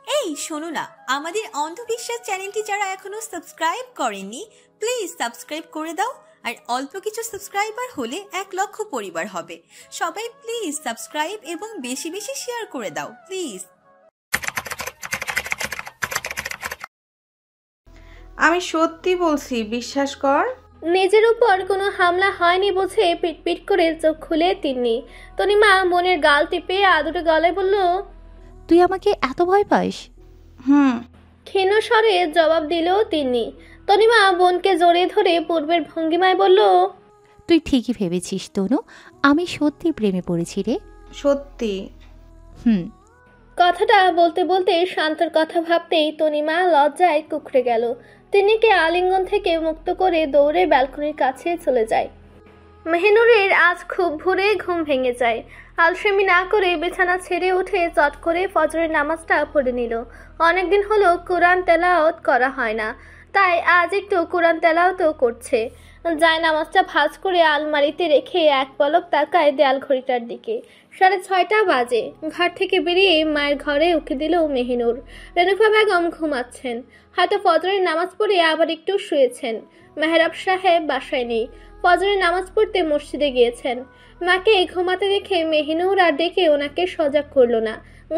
এই শোনো না, আমাদের অন্ধবিশ্বাস চ্যানেলটি যারা এখনো সাবস্ক্রাইব করেননি প্লিজ সাবস্ক্রাইব করে দাও। আর অল্প কিছু সাবস্ক্রাইবার হলে 1,00,000 পরিবার হবে। সবাই প্লিজ সাবস্ক্রাইব এবং বেশি বেশি শেয়ার করে দাও প্লিজ। আমি সত্যি বলছি, বিশ্বাস কর। নিজের উপর কোনো হামলা হয়নি বুঝে পিটপিট করে চোখ খুলে তিন্নি। তনিমা বোনের গাল টিপে আদুরে গলায় বলল, তুই আমাকে এত ভয় পাস? ক্ষীণ স্বরে জবাব দিল তিন্নি। তনিমা বোনকে জড়িয়ে ধরে পূর্বের ভঙ্গিমায় বলল, তুই ঠিকই ভেবেছিস তনু, আমি সত্যি প্রেমে পড়েছি রে। সত্যি? কথাটা বলতে বলতে শান্তর কথা ভাবতেই তনিমা লজ্জায় কুঁকড়ে গেল। তিন্নিকে আলিঙ্গন থেকে মুক্ত করে দৌড়ে ব্যালকনির কাছে চলে যায়। মেহিনুরের আজ খুব ভোরে ঘুম ভেঙে যায়। আলসেমি না করে বিছানা ছেড়ে উঠে চট করে ফজরের নামাজটা পড়ে নিল। অনেকদিন হলো কোরআন তেলাওয়াত করা হয় না, তাই আজ একটু কোরআন তেলাওয়াতও করছে। যায় নামাজটা ভাঁজ করে আলমারিতে রেখে এক পলক তাকায় দেয়াল ঘড়িটার দিকে। 6:30 বাজে। ঘর থেকে বেরিয়ে মায়ের ঘরে উঠে দিল মেহিনুর। রেনুফা বেগম ঘুমাচ্ছেন, হয়তো ফজরের নামাজ পড়ে আবার একটু শুয়েছেন। মেহরাব সাহেব বাসায় নেই, ফজরের নামাজ পড়তে মসজিদে গিয়েছেন। মাকে ঘুমাতে দেখে মেহিনুর আর ডেকে ওনাকে সজাগ করলো না।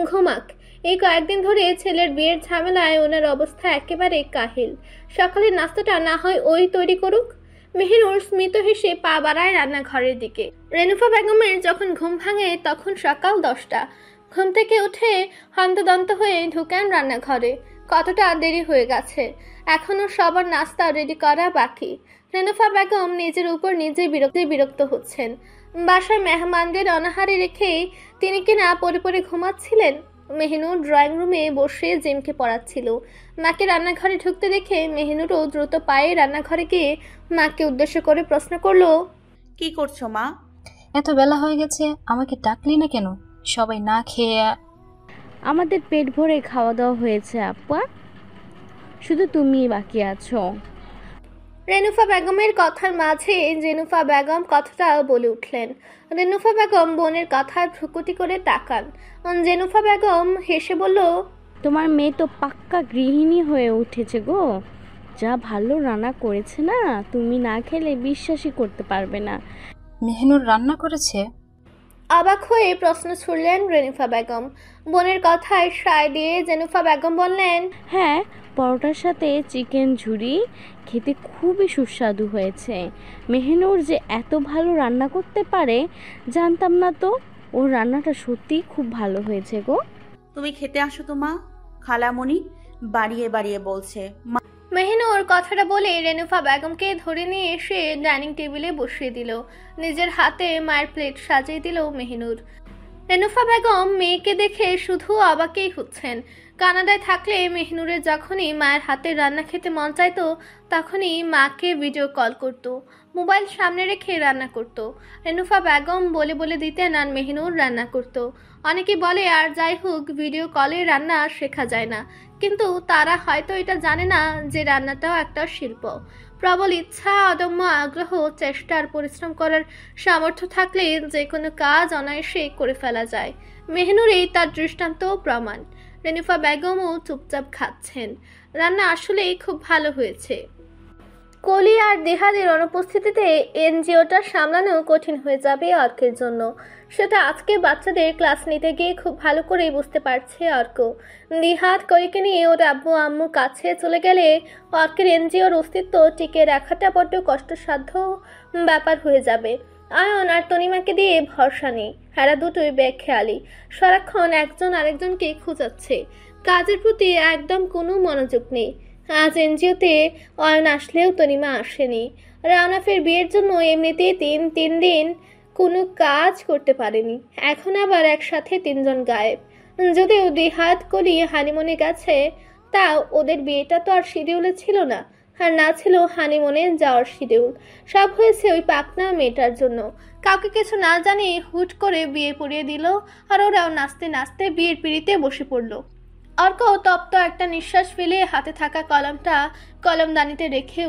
ঘুমাক, এই কয়েকদিন ধরে ছেলের বিয়ের ঝামেলায় ওনার অবস্থা একেবারে কাহিল। সকালের নাস্তাটা না হয় ওই তৈরি করুক। মেহিনুর স্মিত হেসে পা বাড়ায় রান্নাঘরের দিকে। রেনুফা বেগমের যখন ঘুম ভাঙে তখন সকাল 10টা। ঘুম থেকে উঠে হন্তদন্ত হয়ে ঢুকেন রান্নাঘরে। কতটা দেরি হয়ে গেছে, এখনো সবার নাস্তা রেডি করা বাকি। রেনুফা বেগম নিজের উপর নিজে বিরক্ত হচ্ছেন। বাসায় মেহমানদের অনাহারে রেখেই তিনি কিনা পরে পরে ঘুমাচ্ছিলেন। মেহিনুর ড্রয়িং রুমে বসে জিমকে পড়াচ্ছিল। মাকে রান্নাঘরে ঢুকতে দেখে মেহিনুরও দ্রুত পায়ে রান্নাঘরে গিয়ে মাকে উদ্দেশ্য করে প্রশ্ন করলো, কি করছো মা? এত বেলা হয়ে গেছে, আমাকে ডাকলি না কেন? সবাই না খেয়ে। আমাদের পেট ভরে খাওয়া দাওয়া হয়েছে আপা, শুধু তুমিই বাকি আছো। রেনুফা বেগমের কথার মাঝে জেনুফা বেগম কথাটা বলে উঠলেন। রেনুফা বেগম বোনের কথায় ভ্রুকুটি করে তাকান। জেনুফা বেগম হেসে বলল, তোমার মেয়ে তো পাক্কা গৃহিণী হয়ে উঠেছে গো। যা ভালো রান্না করেছে না, তুমি না খেলে বিশ্বাসই করতে পারবে না। মেহনুর রান্না করেছে? অবাক হয়ে প্রশ্ন ছুড়লেন রেনুফা বেগম। বোনের কথায় সায় দিয়ে জেনুফা বেগম বললেন, হ্যাঁ, পরোটার সাথে চিকেন ঝুরি খেতে খুবই সুস্বাদু হয়েছে। মেহনুর যে এত ভালো রান্না করতে পারে জানতাম না তো। ওর রান্নাটা সত্যিই খুব ভালো হয়েছে গো। তুমি খেতে আসো তো মা, খালামণি বাড়িয়ে বাড়িয়ে বলছে। মেহিনুর কথাটা বলে রেনুফা বেগমকে ধরে নিয়ে এসে ডাইনিং টেবিলে বসিয়ে দিল। নিজের হাতে মায়ের প্লেট সাজিয়ে দিল মেহিনুর। রেনুফা বেগম মেয়েকে দেখে শুধু অবাকেই হচ্ছেন। কানাডায় থাকলে মেহিনুরের যখনই মায়ের হাতে রান্না খেতে মন চাইতো তখনই মাকে ভিডিও কল করত, মোবাইল সামনে রেখে রান্না করত। রেনুফা বেগম বলে বলে দিতেন আর মেহিনুর রান্না করত। অনেকে বলে আর যাই হোক, ভিডিও কলে রান্না শেখা যায় না, কিন্তু তারা হয়তো এটা জানে না যে রান্নাটাও একটা শিল্প। প্রবল ইচ্ছা, অদম্য আগ্রহ, চেষ্টার পরিশ্রম করার সামর্থ্য থাকলে যে কোনো কাজ অনায়াসে করে ফেলা যায়। মেহনুরই তার দৃষ্টান্ত প্রমাণ। রেনুফা বেগমও চুপচাপ খাচ্ছেন। রান্না আসলেই খুব ভালো হয়েছে। কলি আর দেহাদের অনুপস্থিতিতে এনজিওটা সামলানো কঠিন হয়ে যাবে অর্কের জন্য। সেটা আজকে বাচ্চাদের ক্লাস নিতে গিয়ে খুব ভালো করেই বুঝতে পারছে অর্ক। দিহাত কলিকে নিয়ে ওর আব্বু আম্মুর কাছে চলে গেলে অর্কের এনজিওর অস্তিত্ব টিকে রাখাটা বড্ড কষ্টসাধ্য ব্যাপার হয়ে যাবে। আয়ন আর তনিমাকে দিয়ে ভরসা নেই, এরা দুটোই বেখেয়ালি, সারাক্ষণ একজন আরেকজনকে খুঁজাচ্ছে, কাজের প্রতি একদম কোনো মনোযোগ নেই। আজ এনজিওতে অয়ন আসলেও তনিমা আসেনি। রাওনাফের বিয়ের জন্য এমনিতেই তিন দিন কোনো কাজ করতে পারেনি, এখন আবার একসাথে 3 জন গায়েব। যদিও দিহাত কলি হানিমুনে গেছে, তাও ওদের বিয়েটা তো আর শিডিউলে ছিল না, আর না ছিল হানিমুনে যাওয়ার শিডিউল। সব হয়েছে ওই পাকনা মেয়েটার জন্য। কাউকে কিছু না জানিয়ে হুট করে বিয়ে পড়িয়ে দিল, আর ওরাও নাচতে নাচতে বিয়ের পিড়িতে বসে পড়ল। অর্ক তপ্ত একটা নিঃশ্বাস ফেলে হাতে থাকা কলমটা কলমদানিতে রেখে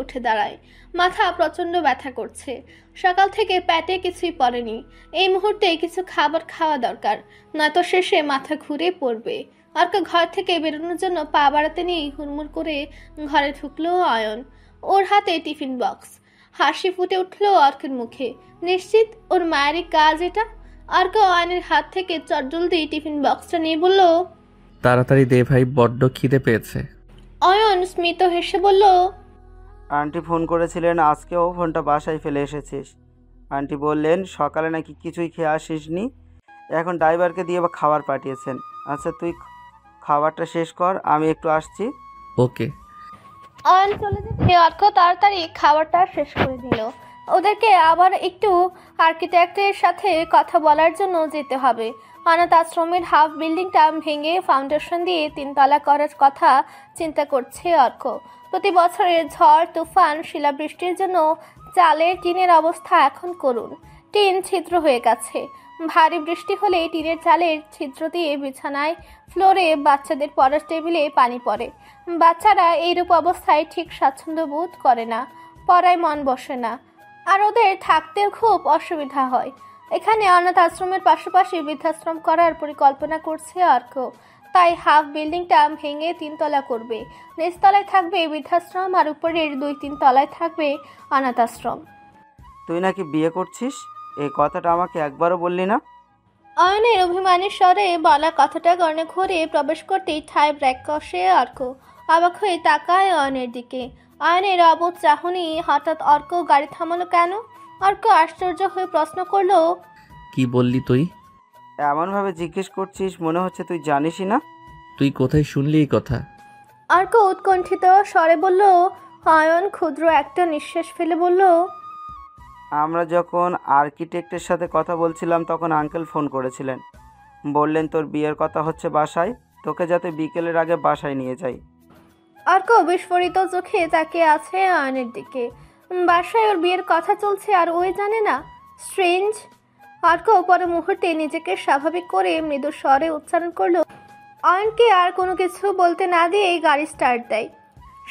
উঠে দাঁড়ায়। মাথা প্রচণ্ড ব্যথা করছে। সকাল থেকে পেটে কিছুই পড়েনি। এই মুহূর্তে কিছু খাবার খাওয়া দরকার, নয়তো শেষে মাথা ঘুরে পড়বে। অর্ক ঘর থেকে বেরোনোর জন্য পা বাড়াতে নিয়ে হুড়মুড় করে ঘরে ঢুকলো অয়ন। ওর হাতে টিফিন বক্স। হাসি ফুটে উঠলো অর্কের মুখে। নিশ্চিত ওর মায়েরই কাজ এটা। অর্ক অয়নের হাত থেকে চটজলদি টিফিন বক্সটা নিয়ে বলল, তাড়াতাড়ি দে ভাই, বড্ড খিদে পেয়েছে। অয়ন স্মিত হেসে বলল, আন্টি ফোন করেছিলেন, আজকেও ফোনটা বাসায় ফেলে এসেছিস। আন্টি বললেন সকালে নাকি কিছুই খেয়ে আসিসনি, এখন ড্রাইভারকে দিয়ে খাবার পাঠিয়েছেন। আচ্ছা তুই খাবারটা শেষ কর, আমি একটু আসছি। ওকে। অয়ন চলে যেতে অর্ক তাড়াতাড়ি খাবারটা শেষ করে দিল। ওদেরকে আবার একটু আর্কিটেক্টের সাথে কথা বলার জন্য যেতে হবে। অনাথ আশ্রমের হাফ বিল্ডিংটা ভেঙে ফাউন্ডেশন দিয়ে 3 তলা করার কথা চিন্তা করছে অর্ক। প্রতি বছরের ঝড় তুফান শিলাবৃষ্টির জন্য চালের টিনের অবস্থা এখন করুণ। টিন ছিদ্র হয়ে গেছে। ভারী বৃষ্টি হলে টিনের চালের ছিদ্র দিয়ে বিছানায়, ফ্লোরে, বাচ্চাদের পড়ার টেবিলে পানি পড়ে। বাচ্চারা এইরূপ অবস্থায় ঠিক স্বাচ্ছন্দ্য বোধ করে না, পড়ায় মন বসে না, আর ওদের থাকতেও খুব অসুবিধা হয়। এখানে অনাথ আশ্রমের পাশাপাশি বৃদ্ধাশ্রম করার পরিকল্পনা করছে অর্ক। তাই হাফ বিল্ডিংটা ভেঙে 3 তলা করবে। নিচতলায় থাকবে বৃদ্ধাশ্রম আর উপরের 2-3 তলায় থাকবে অনাথ আশ্রম। তুই নাকি বিয়ে করছিস, এই কথাটা আমাকে একবারও বললি না? অয়নের অভিমানের স্বরে বলা কথাটা গর্ণে ঘুরে প্রবেশ করতেই ঠায় ব্রেক কষে অর্ক। অবাক হয়ে তাকায় অয়নের দিকে। অয়নের অবুঝ চাহনি। হঠাৎ অর্ক গাড়ি থামালো কেন? অর্ক আশ্চর্য হয়ে প্রশ্ন করলো, কি বললি তুই? এমনভাবে জিজ্ঞেস করছিস মনে হচ্ছে তুই জানিসই না। তুই কোথায় শুনলি এই কথা? অর্ক উৎকণ্ঠিত স্বরে বলল। অয়ন ক্ষুদ্র একটা নিঃশ্বাস ফেলে বলল, আমরা যখন আর্কিটেক্টের সাথে কথা বলছিলাম তখন আঙ্কেল ফোন করেছিলেন, বললেন তোর বিয়ের কথা হচ্ছে বাসায়, তোকে যাতে বিকেলের আগে বাসায় নিয়ে যাই। অর্ক বিস্ফোরিত চোখে তাকিয়ে আছে অয়নের দিকে। বাসায় ওর বিয়ের কথা চলছে আর ওই জানে না? স্ট্রেঞ্জ। অর্ক পরে মুহূর্তে নিজেকে স্বাভাবিক করে মৃদু স্বরে উচ্চারণ করলো। অয়নকে আর কোনো কিছু বলতে না দিয়ে গাড়ি স্টার্ট দেয়।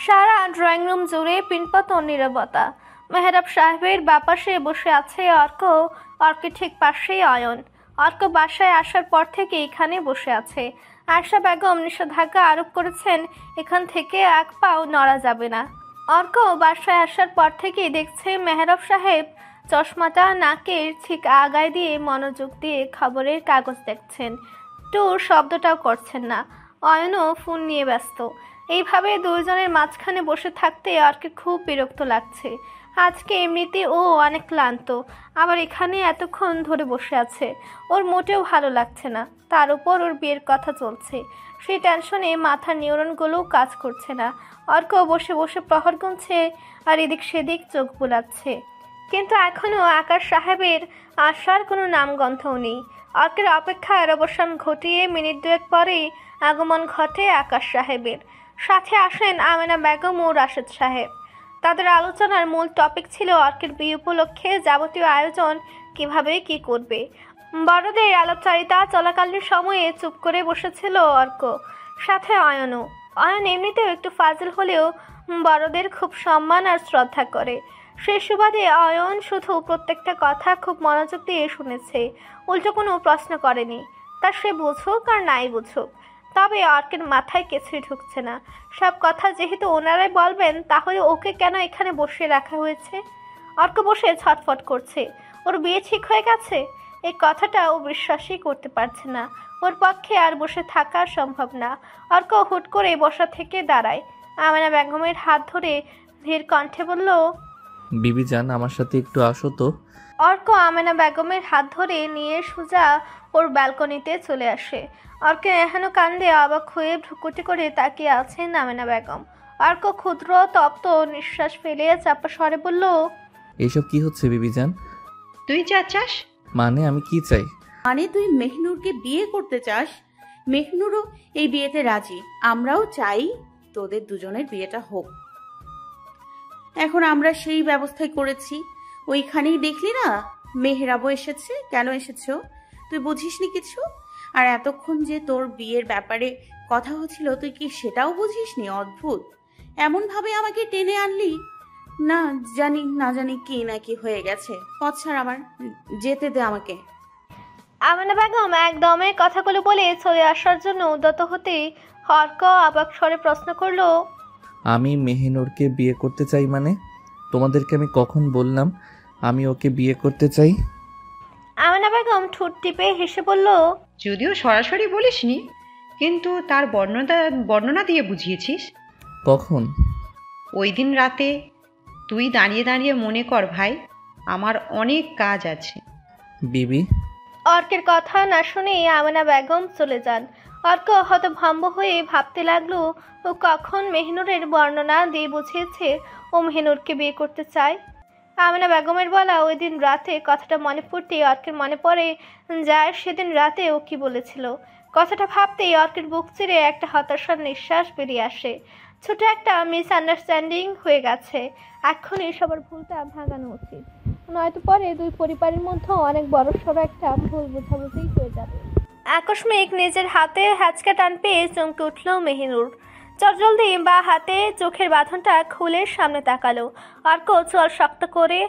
সারা ড্রয়িং রুম জুড়ে পিনপতন নীরবতা। মেহরাব সাহেবের বাপাসে বসে আছে অর্ক, অর্কের ঠিক পাশেই অয়ন। অর্ক বাসায় আসার পর থেকে এখানে বসে আছে। আয়শা বেগম নিষেধাজ্ঞা আরোপ করেছেন, এখান থেকে এক পাও নড়া যাবে না। অর্ক বাসায় আসার পর থেকেই দেখছে মেহরাব সাহেব চশমাটা নাকের ঠিক আগায় দিয়ে মনোযোগ দিয়ে খবরের কাগজ দেখছেন, টুর শব্দটাও করছেন না। অয়নও ফোন নিয়ে ব্যস্ত। এইভাবে দুজনের মাঝখানে বসে থাকতে অর্কের খুব বিরক্ত লাগছে। আজকে এমনিতে ও অনেক ক্লান্ত, আবার এখানে এতক্ষণ ধরে বসে আছে। ওর মোটেও ভালো লাগছে না। তার উপর ওর বিয়ের কথা চলছে। সেই টেনশনে মাথার নিউরনগুলোও কাজ করছে না। অর্ক বসে বসে প্রহর গুনছে আর এদিক সেদিক চোখ বুলাচ্ছে। কিন্তু এখনও আকাশ সাহেবের আসার কোনো নামগন্ধও নেই। অর্কের অপেক্ষার অবসান ঘটিয়ে মিনিট 2 পরেই আগমন ঘটে আকাশ সাহেবের। সাথে আসেন আমেনা বেগম ও রাশেদ সাহেব। তাদের আলোচনার মূল টপিক ছিল অর্কের বিয়ে উপলক্ষে যাবতীয় আয়োজন কিভাবে কি করবে। বড়দের আলাপচারিতা চলাকালীন সময়ে চুপ করে বসেছিল অর্ক, সাথে অয়নও। অয়ন এমনিতেও একটু ফাজিল হলেও বড়দের খুব সম্মান আর শ্রদ্ধা করে। সেই সুবাদে অয়ন শুধু প্রত্যেকটা কথা খুব মনোযোগ দিয়ে শুনেছে, উল্টো কোনো প্রশ্ন করেনি। তা সে বুঝুক আর নাই বুঝুক, তবে অর্কের মাথায় কিছুই ঢুকছে না। সব কথা যেহেতু ওনারাই বলবেন, তাহলে ওকে কেন এখানে বসিয়ে রাখা হয়েছে? অর্ক বসে ছটফট করছে। ওর বিয়ে ঠিক হয়ে গেছে, এই কথাটা ও বিশ্বাসই করতে পারছে না। ওর পক্ষে আর বসে থাকা সম্ভব না। অর্ক হুট করে বসা থেকে দাঁড়ায়। আমেনা বেগমের হাত ধরে ধীর কণ্ঠে বলল, বিবি জান, আমার সাথে একটু আসো তো। অর্ক আমেনা বেগমের হাত ধরে নিয়ে সোজা ওর ব্যালকনিতে চলে আসে। অর্ক এহেনো কাণ্ডে অবাক হয়ে ভ্রুকুটি করে তাকিয়ে আছেন আমেনা বেগম। অর্ক ক্ষুদ্র তপ্ত নিঃশ্বাস ফেলে চাপা স্বরে বলল, এইসব কি হচ্ছে বিবি জান? তুই যা চাস মানে আমি কি চাই? মানে তুই মেহনুরকে বিয়ে করতে চাস। মেহনুরও এই বিয়েতে রাজি। আমরাও চাই তোদের দুজনের বিয়েটা হোক। এখন আমরা সেই ব্যবস্থাই করেছি। ওইখানেই দেখলি না মেহরাবও এসেছে। কেন এসেছো তুই বুঝিসনি কিছু? আর এতক্ষণ যে তোর বিয়ের ব্যাপারে কথা হচ্ছিল তুই কি সেটাও বুঝিসনি? অদ্ভুত, এমন ভাবে আমাকে টেনে আনলি। না জানি কি না কি হয়ে গেছে। পথ ছাড়, আমার যেতে দে আমাকে। আমেনা বেগম একদমে কথাগুলো বলে চলে আসার জন্য উদ্যত হতেই অর্ক অবাক স্বরে প্রশ্ন করলো, আমি মেহিনুরকে বিয়ে করতে চাই মানে? তোমাদেরকে আমি কখন বললাম আমি ওকে বিয়ে করতে চাই? আমেনা বেগম ঠোঁট টিপে হেসে বলল, যদিও সরাসরি বলিসনি, কিন্তু তার বর্ণনা দিয়ে বুঝিয়েছিস। কখন? ওই দিন রাতে। তুই দাঁড়িয়ে দাঁড়িয়ে মনে কর ভাই, আমার অনেক কাজ আছে। বিবি। অর্কের কথা না শুনে আমেনা বেগম চলে যান। অর্ক হতভম্ব হয়ে ভাবতে লাগলো ও কখন মেহিনুরের বর্ণনা দিয়ে বুঝিয়েছে ও মেহিনুরকে বিয়ে করতে চায়। আমেনা বেগমের বলা ওই দিন রাতে কথাটা মনে পড়তেই অর্কের মনে পড়ে যায় সেদিন রাতে ও কি বলেছিল। কথাটা ভাবতেই অর্কের বুক চিরে একটা হতাশার নিঃশ্বাস বেরিয়ে আসে। ছোট একটা মিসআন্ডারস্ট্যান্ডিং হয়ে গেছে, এক্ষুনি সবার ভুলটা ভাঙানো উচিত, নয়তো পরে দুই পরিবারের মধ্যে অনেক বড়সড় একটা ভুল বোঝাবুঝি হয়ে যাবে। আকস্মিক নিজের হাতে হ্যাচকা টান পেয়ে চমকে উঠল মেহিনুর। চটজলদি বা হাতে চোখের বাঁধনটা খুলে সামনে তাকালো। অর্ক চোয়াল শক্ত করে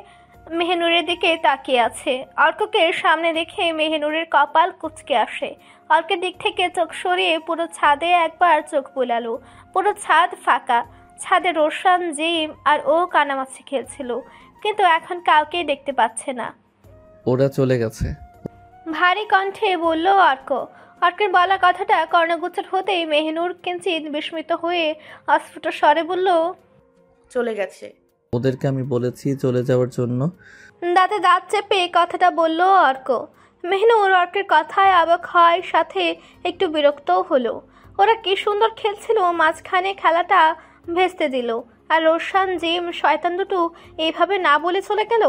মেহিনুরের দিকে তাকিয়ে আছে। অর্ককে সামনে দেখে মেহিনুরের কপাল কুঁচকে আসে। অর্কের দিক থেকে চোখ সরিয়ে পুরো ছাদে একবার চোখ বোলালো। পুরো ছাদ ফাঁকা। ছাদে রোশান, জিম আর ও কানামাছি খেলছিল, কিন্তু এখন কাউকেই দেখতে পাচ্ছে না। ওরা চলে গেছে, ভারী কণ্ঠে বলল অর্ক। অর্কের বলা কথাটা কর্ণগোচর হতেই মেহিনুর কিঞ্চিত বিস্মিত হয়ে অস্ফুট স্বরে বলল, চলে গেছে। ওদেরকে আমি বলেছি চলে যাওয়ার জন্য। দাঁতে দাঁত চেপে কথাটা বলল অর্ক। মেহিনুর অর্কের কথায় অবাক হয়, সাথে একটু বিরক্তও হলো। ওরা কি সুন্দর খেলছিল, মাঝখানে খেলাটা ভেস্তে দিল। আর রোশান, জিম, শয়তান দুটো এইভাবে না বলে চলে গেল।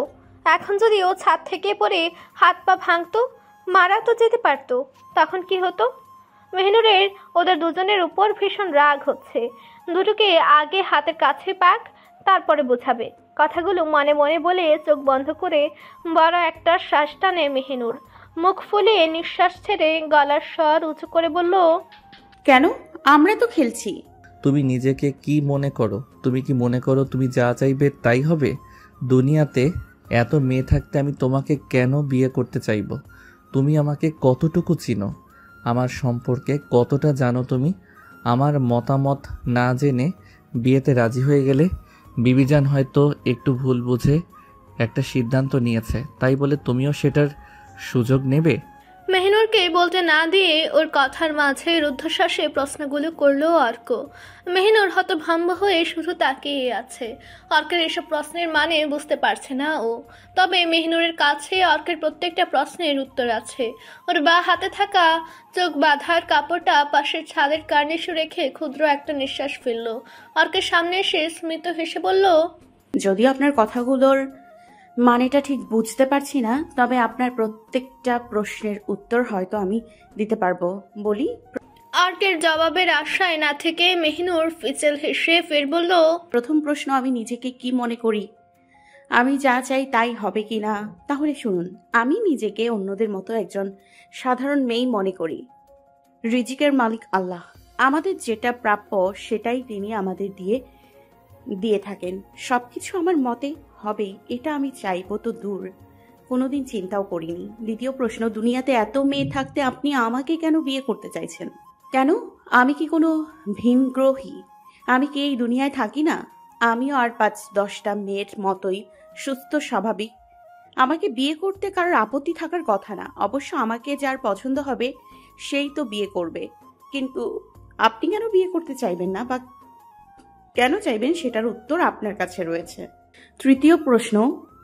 এখন যদি ও ছাদ থেকে পড়ে হাত পা ভাঙতো, মারা তো যেতে পারতো, তখন কি হতো? মেহিনুরের ওদের দুজনের উপর ভীষণ রাগ হচ্ছে। দুটোকে আগে হাতের কাছে পাক, তারপরে বোঝাবে। কথাগুলো মনে মনে বলে চোখ বন্ধ করে বড় একটা শ্বাস টানে মেহিনুর। মুখ ফুলিয়ে নিঃশ্বাস ছেড়ে গলার স্বর উঁচু করে বলল, কেন? আমরা তো খেলছি। তুমি নিজেকে কি মনে করো? তুমি কি মনে করো তুমি যা চাইবে তাই হবে? দুনিয়াতে এত মেয়ে থাকতে আমি তোমাকে কেন বিয়ে করতে চাইব? তুমি আমাকে কতটুকু চিনো? আমার সম্পর্কে কতটা জানো তুমি? আমার মতামত না জেনে বিয়েতে রাজি হয়ে গেলে? বিবিজান হয়তো একটু ভুল বুঝে একটা সিদ্ধান্ত নিয়েছে, তাই বলে তুমিও সেটার সুযোগ নেবে? মেহিনুরকে বলতে না দিয়ে ওর কথার মাঝে রুদ্ধশ্বাসে প্রশ্নগুলো করলো অর্ক। মেহিনুর হতভম্ব হয়ে শুধু তাকিয়ে আছে। অর্কের এসব প্রশ্নের মানে বুঝতে পারছে না ও। তবে মেহিনুরের কাছে অর্কের প্রত্যেকটা প্রশ্নের উত্তর আছে। ওর বা হাতে থাকা চোখ বাঁধার কাপড়টা পাশের ছাদের কার্নিশে রেখে ক্ষুদ্র একটা নিঃশ্বাস ফেলল। অর্কের সামনে এসে স্মিত হেসে বলল, যদিও আপনার কথাগুলোর মানেটা ঠিক বুঝতে পারছি না, তবে আপনার প্রত্যেকটা প্রশ্নের উত্তর হয়তো আমি দিতে পারবো। বলি। অর্কের জবাবের আশায় না থেকে মেহিনুর ফিচেল হেসে ফের বলল, প্রথম প্রশ্ন, আমি নিজেকে কি মনে করি? আমি যা চাই তাই হবে কি না? তাহলে শুনুন, আমি নিজেকে অন্যদের মতো একজন সাধারণ মেয়ে মনে করি। রিজিকের মালিক আল্লাহ। আমাদের যেটা প্রাপ্য সেটাই তিনি আমাদের দিয়ে থাকেন। সবকিছু আমার মতে হবে এটা আমি চাইবো তো দূর, কোনোদিন চিন্তাও করিনি। দ্বিতীয় প্রশ্ন, দুনিয়াতে এত মেয়ে থাকতে আপনি আমাকে কেন বিয়ে করতে চাইছেন? কেন? আমি কি কোনো ভিনগ্রহী? আমি কি এই দুনিয়ায় থাকি না? আমিও আর ৫-১০টা মেয়ের মতোই সুস্থ স্বাভাবিক। আমাকে বিয়ে করতে কারোর আপত্তি থাকার কথা না। অবশ্য আমাকে যার পছন্দ হবে সেই তো বিয়ে করবে, কিন্তু আপনি কেন বিয়ে করতে চাইবেন না, বা কেন চাইবেন সেটার উত্তর আপনার কাছে রয়েছে। তৃতীয় প্রশ্ন,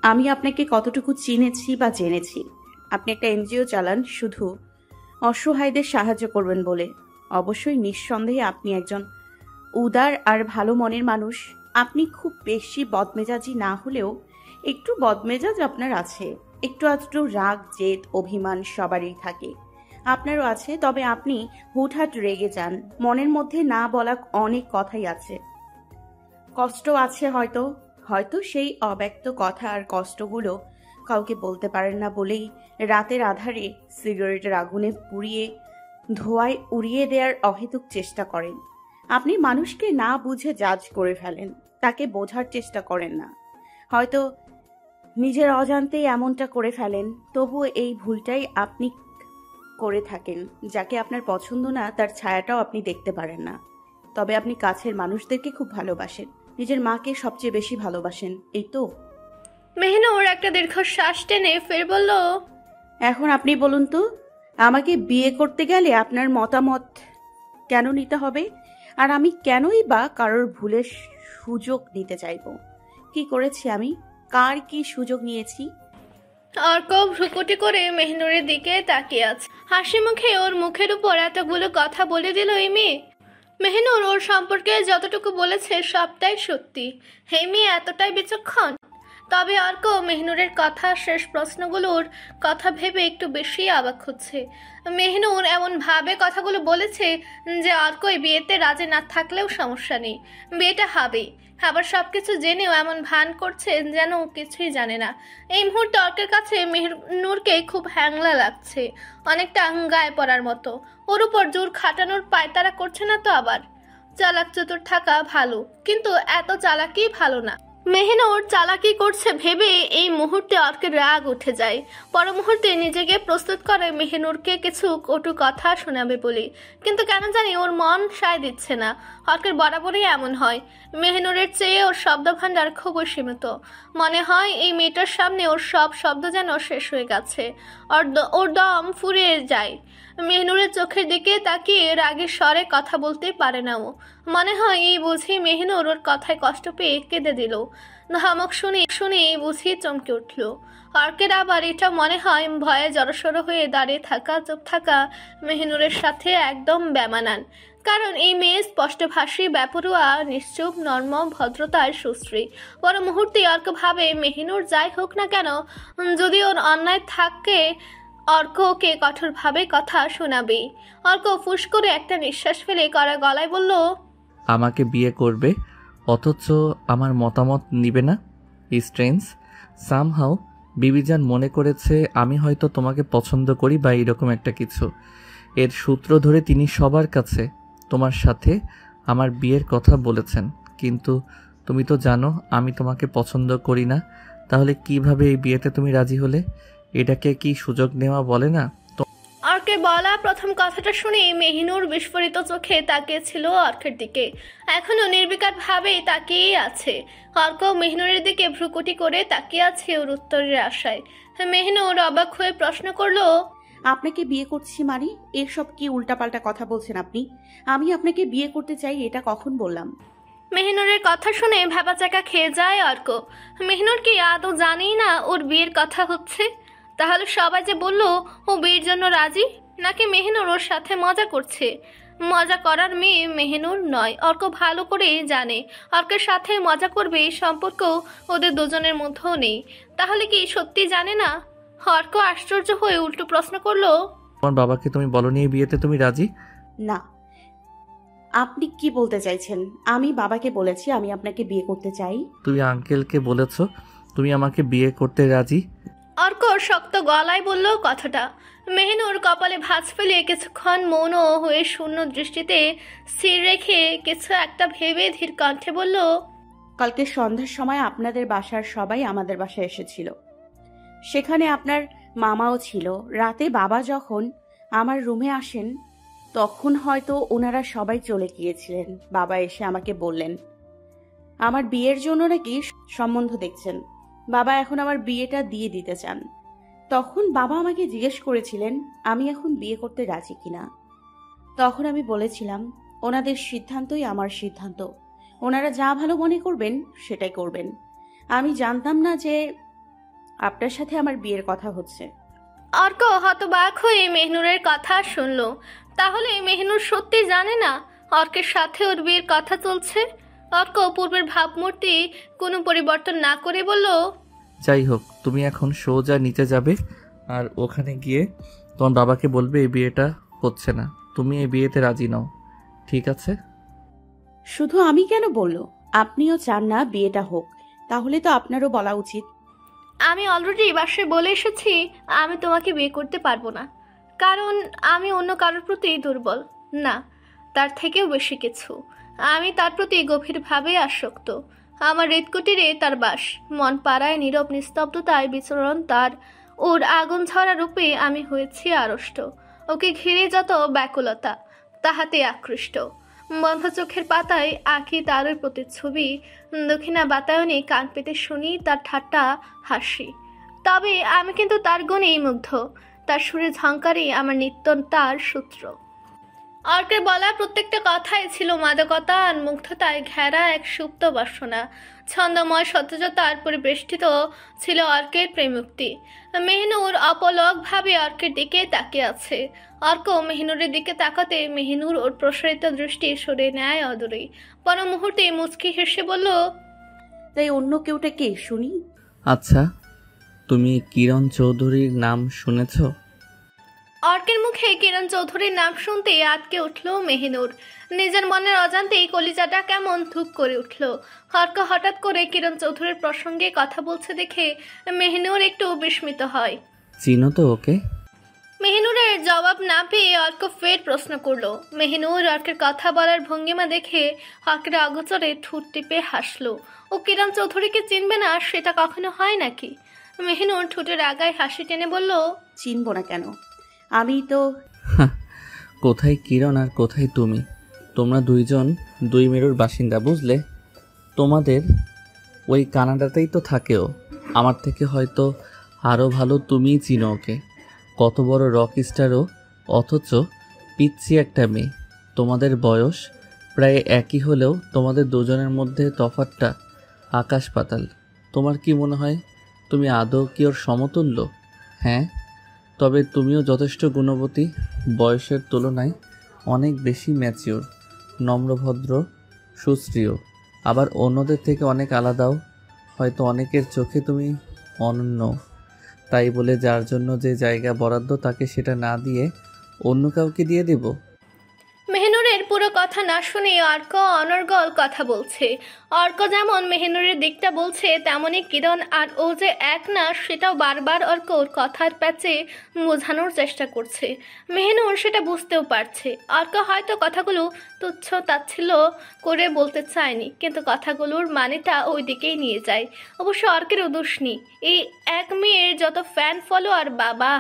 আমি আপনাকে কতটুকু চিনেছি বা জেনেছি? আপনি একটা এনজিও চালান শুধু অসহায়দের সাহায্য করবেন বলে। অবশ্যই নিঃসন্দেহে আপনি একজন উদার আর ভালো মনের মানুষ। আপনি খুব বেশি বদমেজাজি না হলেও একটু বদমেজাজ আপনার আছে। একটু আধটু রাগ, জেদ, অভিমান সবারই থাকে, আপনারও আছে। তবে আপনি হুটহাট রেগে যান। মনের মধ্যে না বলা অনেক কথাই আছে, কষ্ট আছে হয়তো সেই অব্যক্ত কথা আর কষ্টগুলো কাউকে বলতে পারেন না বলেই রাতের আধারে সিগারেটের আগুনে পুড়িয়ে ধোঁয়ায় উড়িয়ে দেওয়ার অহেতুক চেষ্টা করেন। আপনি মানুষকে না বুঝে জাজ করে ফেলেন, তাকে বোঝার চেষ্টা করেন না। হয়তো নিজের অজান্তেই এমনটা করে ফেলেন, তবুও এই ভুলটাই আপনি করে থাকেন, যাকে আপনার পছন্দ না তার ছায়াটাও আপনি দেখতে পারেন না। তবে আপনি কাছের মানুষদেরকে খুব ভালোবাসেন, নিজের মাকে সবচেয়ে বেশি ভালোবাসেন, এই তো। মেহনুর একটা দীর্ঘশ্বাস টেনে ফের বলল, এখন আপনি বলুন তো, আমাকে বিয়ে করতে গেলে আপনার মতামত কেন নিতে হবে? আর আমি কেনই বা কারোর ভুলের সুযোগ নিতে চাইব? কি করেছি আমি? কার কি সুযোগ নিয়েছি? অর্ক ভ্রুকুটি করে মেহনুরের দিকে তাকিয়ে আছে। হাসি মুখে ওর মুখের উপর এতগুলো কথা বলে দিল এই মেয়ে। মেহনুর ওর সম্পর্কে যতটুকু বলেছে সবটাই সত্যি। এই মেয়ে এতটাই বিচক্ষণ। তবে অর্ক মেহনুরের কথা, শেষ প্রশ্নগুলোর কথা ভেবে একটু বেশি অবাক হচ্ছে। মেহনুর এমন ভাবে কথাগুলো বলেছে যে অর্কই বিয়েতে রাজি না থাকলেও সমস্যা নেই, বিয়েটা হবেই। আবার সবকিছু জেনেও এমন ভান করছে যেন ও কিছুই জানে না। এই মুহূর্তে অর্কের কাছে মেহনুরকে খুব হ্যাংলা লাগছে, অনেকটা গায়ে পড়ার মতো। ওর উপর জোর খাটানোর পায়তারা করছে না তো আবার। চালাক চতুর থাকা ভালো, কিন্তু এত চালাকি ভালো না। মেহনুর চালাকি করছে ভেবে এই মুহূর্তে অর্কের রাগ উঠে যায়। পর মুহূর্তে নিজেকে প্রস্তুত করে মেহনুরকে কিছু কটু কথা শোনাবে বলে, কিন্তু কেন জানি ওর মন সায় দিচ্ছে না। অর্কের বরাবরই এমন হয়, মেহনুরের চেয়ে ওর শব্দ ভাণ্ডার খুবই সীমিত। মনে হয় এই মেয়েটার সামনে ওর সব শব্দ যেন শেষ হয়ে গেছে, ওর দম ফুরিয়ে যায়। মেহনুরের চোখের দিকে তাকিয়ে রাগের স্বরে কথা বলতে পারে না ও। মনে হয় এই বুঝি মেহনুর ওর কথায় কষ্ট পেয়ে কেঁদে দিল। ধমক শুনে বুঝি চমকে উঠল। অর্কের আবার এটা মনে হয় ভয়ে জড়সড় হয়ে দাঁড়িয়ে থাকা, চুপ থাকা মেহনুরের সাথে একদম বেমানান। কারণ এই মেয়ে স্পষ্টভাষী, বেপরোয়া, নিশ্চুপ, নর্ম, ভদ্রতার সুশ্রী। পর মুহূর্তে অর্ক ভাবে মেহনুর যাই হোক না কেন, যদি ওর অন্যায় থাকে অর্ককে কঠোরভাবে কথা শোনাবে। অর্ক ফুস করে একটা নিঃশ্বাস ফেলে কড়া গলায় বলল, আমাকে বিয়ে করবে অথচ আমার মতামত নিবে না? স্ট্রেঞ্জ। সামহাউ বিবিজান মনে করেছে আমি হয়তো তোমাকে পছন্দ করি বা এরকম একটা কিছু। এর সূত্র ধরে তিনি সবার কাছে তোমার সাথে আমার বিয়ের কথা বলেছেন। কিন্তু তুমি তো জানো আমি তোমাকে পছন্দ করি না, তাহলে কিভাবে এই বিয়েতে তুমি রাজি হলে? এটাকে কি সুযোগ নেওয়া বলে না? অর্কের বলা প্রথম কথাটা শুনে মেহনুর বিস্ফোরিত চোখে তাকিয়েছিল অর্কের দিকে। এখনো নির্বিকার ভাবেই তাকিয়ে আছে। অর্ক মেহনুরের দিকে ভ্রুকুটি করে তাকিয়ে আছে ওর উত্তরের আশায়। মেহনুর অবাক হয়ে প্রশ্ন করলো, আপনাকে বিয়ে করছি মানে? এসব কি উল্টাপাল্টা কথা বলছেন আপনি? আমি আপনাকে বিয়ে করতে চাই এটা কখন বললাম? মেহনুরের কথা শুনে ভ্যাবাচাকা খেয়ে যায় অর্ক। মেহনুর কি আদৌ জানেই না ওর বিয়ের কথা হচ্ছে? তাহলে সবাই যে বলল ও বিয়ের জন্য রাজি, নাকি মেহনুর ওর সাথে মজা করছে? মজা করার মেয়ে মেহনুর নয়, অর্ক ভালো করে জানে। অর্কের সাথে মজা করবে এই সম্পর্ক ওদের দুজনের মধ্যেও নেই। তাহলে কি সত্যি জানে না? অর্ক আশ্চর্য হয়ে উল্টো প্রশ্ন করলো, তোমার বাবাকে তুমি বলনি এই বিয়েতে তুমি রাজি? না। আপনি কি বলতে চাইছেন? আমি বাবাকে বলেছি আমি আপনাকে বিয়ে করতে চাই। তুমি আঙ্কেলকে বলেছো তুমি আমাকে বিয়ে করতে রাজি? অর্ক শক্ত গলায় বলল কথাটা। মেহনুর কপালে ভাঁজ ফেলে কিছুক্ষণ মৌন হয়ে শূন্য দৃষ্টিতে স্থির রেখে কিছু একটা ভেবে ধীর কণ্ঠে বলল, কালকে সন্ধ্যার সময় আপনাদের বাসার সবাই আমাদের বাসায় এসেছিল। সেখানে আপনার মামাও ছিল। রাতে বাবা যখন আমার রুমে আসেন তখন হয়তো ওনারা সবাই চলে গিয়েছিলেন। বাবা এসে আমাকে বললেন আমার বিয়ের জন্য নাকি সম্বন্ধ দেখছেন। বাবা এখন আমার বিয়েটা দিয়ে দিতে চান। তখন বাবা আমাকে জিজ্ঞেস করেছিলেন আমি এখন বিয়ে করতে রাজি কিনা। তখন আমি বলেছিলাম ওনাদের সিদ্ধান্তই আমার সিদ্ধান্ত, ওনারা যা ভালো মনে করবেন সেটাই করবেন। আমি জানতাম না যে আপনার সাথে আমার বিয়ের কথা হচ্ছে। অর্ক হতবাক হয়ে মেহনুরের কথা শুনল। তাহলে মেহনুর সত্যি জানে না অর্কের সাথে ওর বিয়ের কথা চলছে? অর্ক পূর্বের ভাবমূর্তি কোনো পরিবর্তন না করে বলল, যাই হোক তুমি এখন সোজা নিচে যাবে আর ওখানে গিয়ে তোমার বাবাকে বলবে এই বিয়েটা হচ্ছে না, তুমি এই বিয়েতে রাজি নও, ঠিক আছে? শুধু আমি কেন বললো? আপনিও চান না বিয়েটা হোক, তাহলে তো আপনারও বলা উচিত। আমি অলরেডি বাসায় বলে এসেছি আমি তোমাকে বিয়ে করতে পারবো না, কারণ আমি অন্য কারোর প্রতি দুর্বল না, তার থেকেও বেশি কিছু। আমি তার প্রতি গভীরভাবে আসক্ত। আমার হৃৎকুটিরে তার বাস, মন পাড়ায় নীরব নিস্তব্ধতায় বিচরণ তার। ওর আগুন ঝরা রূপে আমি হয়েছি আড়ষ্ট। ওকে ঘিরে যত ব্যাকুলতা তাহাতে আকৃষ্ট। বন্ধ চোখের পাতায় আঁকি তারই প্রতিচ্ছবি, দক্ষিণা বাতায়নে কান পেতে শুনি তার ঠাট্টা হাসি। তবে আমি কিন্তু তার গুণেই মুগ্ধ, তার সুরে ঝংকারে আমার নিত্য তার সূত্র। অর্কের বলা প্রত্যেকটা কথাই ছিল মাদকতা আর মুগ্ধতায় ঘেরা এক সুপ্ত বাসনা। ছন্দময় সতেজতার পরিবেষ্টিত ছিল অর্কের প্রেমুক্তি। মেহনুর অপলকভাবে অর্কের দিকে তাকিয়ে আছে। অর্ক মেহনুরের দিকে তাকাতে মেহনুর ওর প্রসারিত দৃষ্টি সরে নেয় অদূরে। পর মুহূর্তে মুচকি হেসে বলল, তাই অন্য কেউটা কে শুনি? আচ্ছা, তুমি কিরণ চৌধুরীর নাম শুনেছ? অর্কের মুখে কিরণ চৌধুরীর নাম শুনতে আটকে উঠল মেহনুর। নিজের মনের অজান্তেই কলিজাটা কেমন ধুপ করে উঠল। অর্ক হঠাৎ করে কিরণ চৌধুরীর প্রসঙ্গে কথা বলছে দেখে মেহনুর একটু বিস্মিত হয়। চিনো তো ওকে? মেহনুরের জবাব না পেয়ে অর্ক ফের প্রশ্ন করলো। মেহনুর অর্কের কথা বলার ভঙ্গিমা দেখে অর্কের অগোচরে ঠোঁট টিপে হাসলো। ও কিরণ চৌধুরীকে চিনবে না সেটা কখনো হয় নাকি? মেহনুর ঠোঁটের আগায় হাসি টেনে বলল, চিনব না কেন, আমি তো। কোথায় কিরণ আর কোথায় তুমি? তোমরা দুইজন দুই মেরুর বাসিন্দা, বুঝলে? তোমাদের ওই কানাডাতেই তো থাকেও। আমার থেকে হয়তো আরও ভালো তুমিই চিনো ওকে। কত বড় রক স্টারও, অথচ পিচ্ছি একটা মেয়ে। তোমাদের বয়স প্রায় একই হলেও তোমাদের দুজনের মধ্যে তফাৎটা আকাশ পাতাল। তোমার কি মনে হয় তুমি আদৌ কি ওর সমতুল্য? হ্যাঁ, তবে তুমিও যথেষ্ট গুণবতী, বয়সের তুলনায় অনেক বেশি ম্যাচিওর, নম্রভদ্র, সুশ্রীও, আবার অন্যদের থেকে অনেক আলাদাও। হয়তো অনেকের চোখে তুমি অনন্য, তাই বলে যার জন্য যে জায়গা বরাদ্দ তাকে সেটা না দিয়ে অন্য কাউকে দিয়ে দেব? মেহনুরের পুরো কথা না শুনে অর্ক অনর্গল কথা বলছে। অর্ক যেমন মেহনুরের দিকটা বলছে, তেমনি কিরণ আর ও যে এক না সেটাও বারবার অর্ক ওর কথার প্যাচে বোঝানোর চেষ্টা করছে। মেহনুর সেটা বুঝতেও পারছে। অর্ক হয়তো কথাগুলো তুচ্ছ তাচ্ছিল্য করে বলতে চায়নি, কিন্তু কথাগুলোর মানেটা ওই দিকেই নিয়ে যায়। অবশ্য অর্কেরও দোষ নেই। এই এক মেয়ের যত ফ্যান ফলোয়ার, বাবা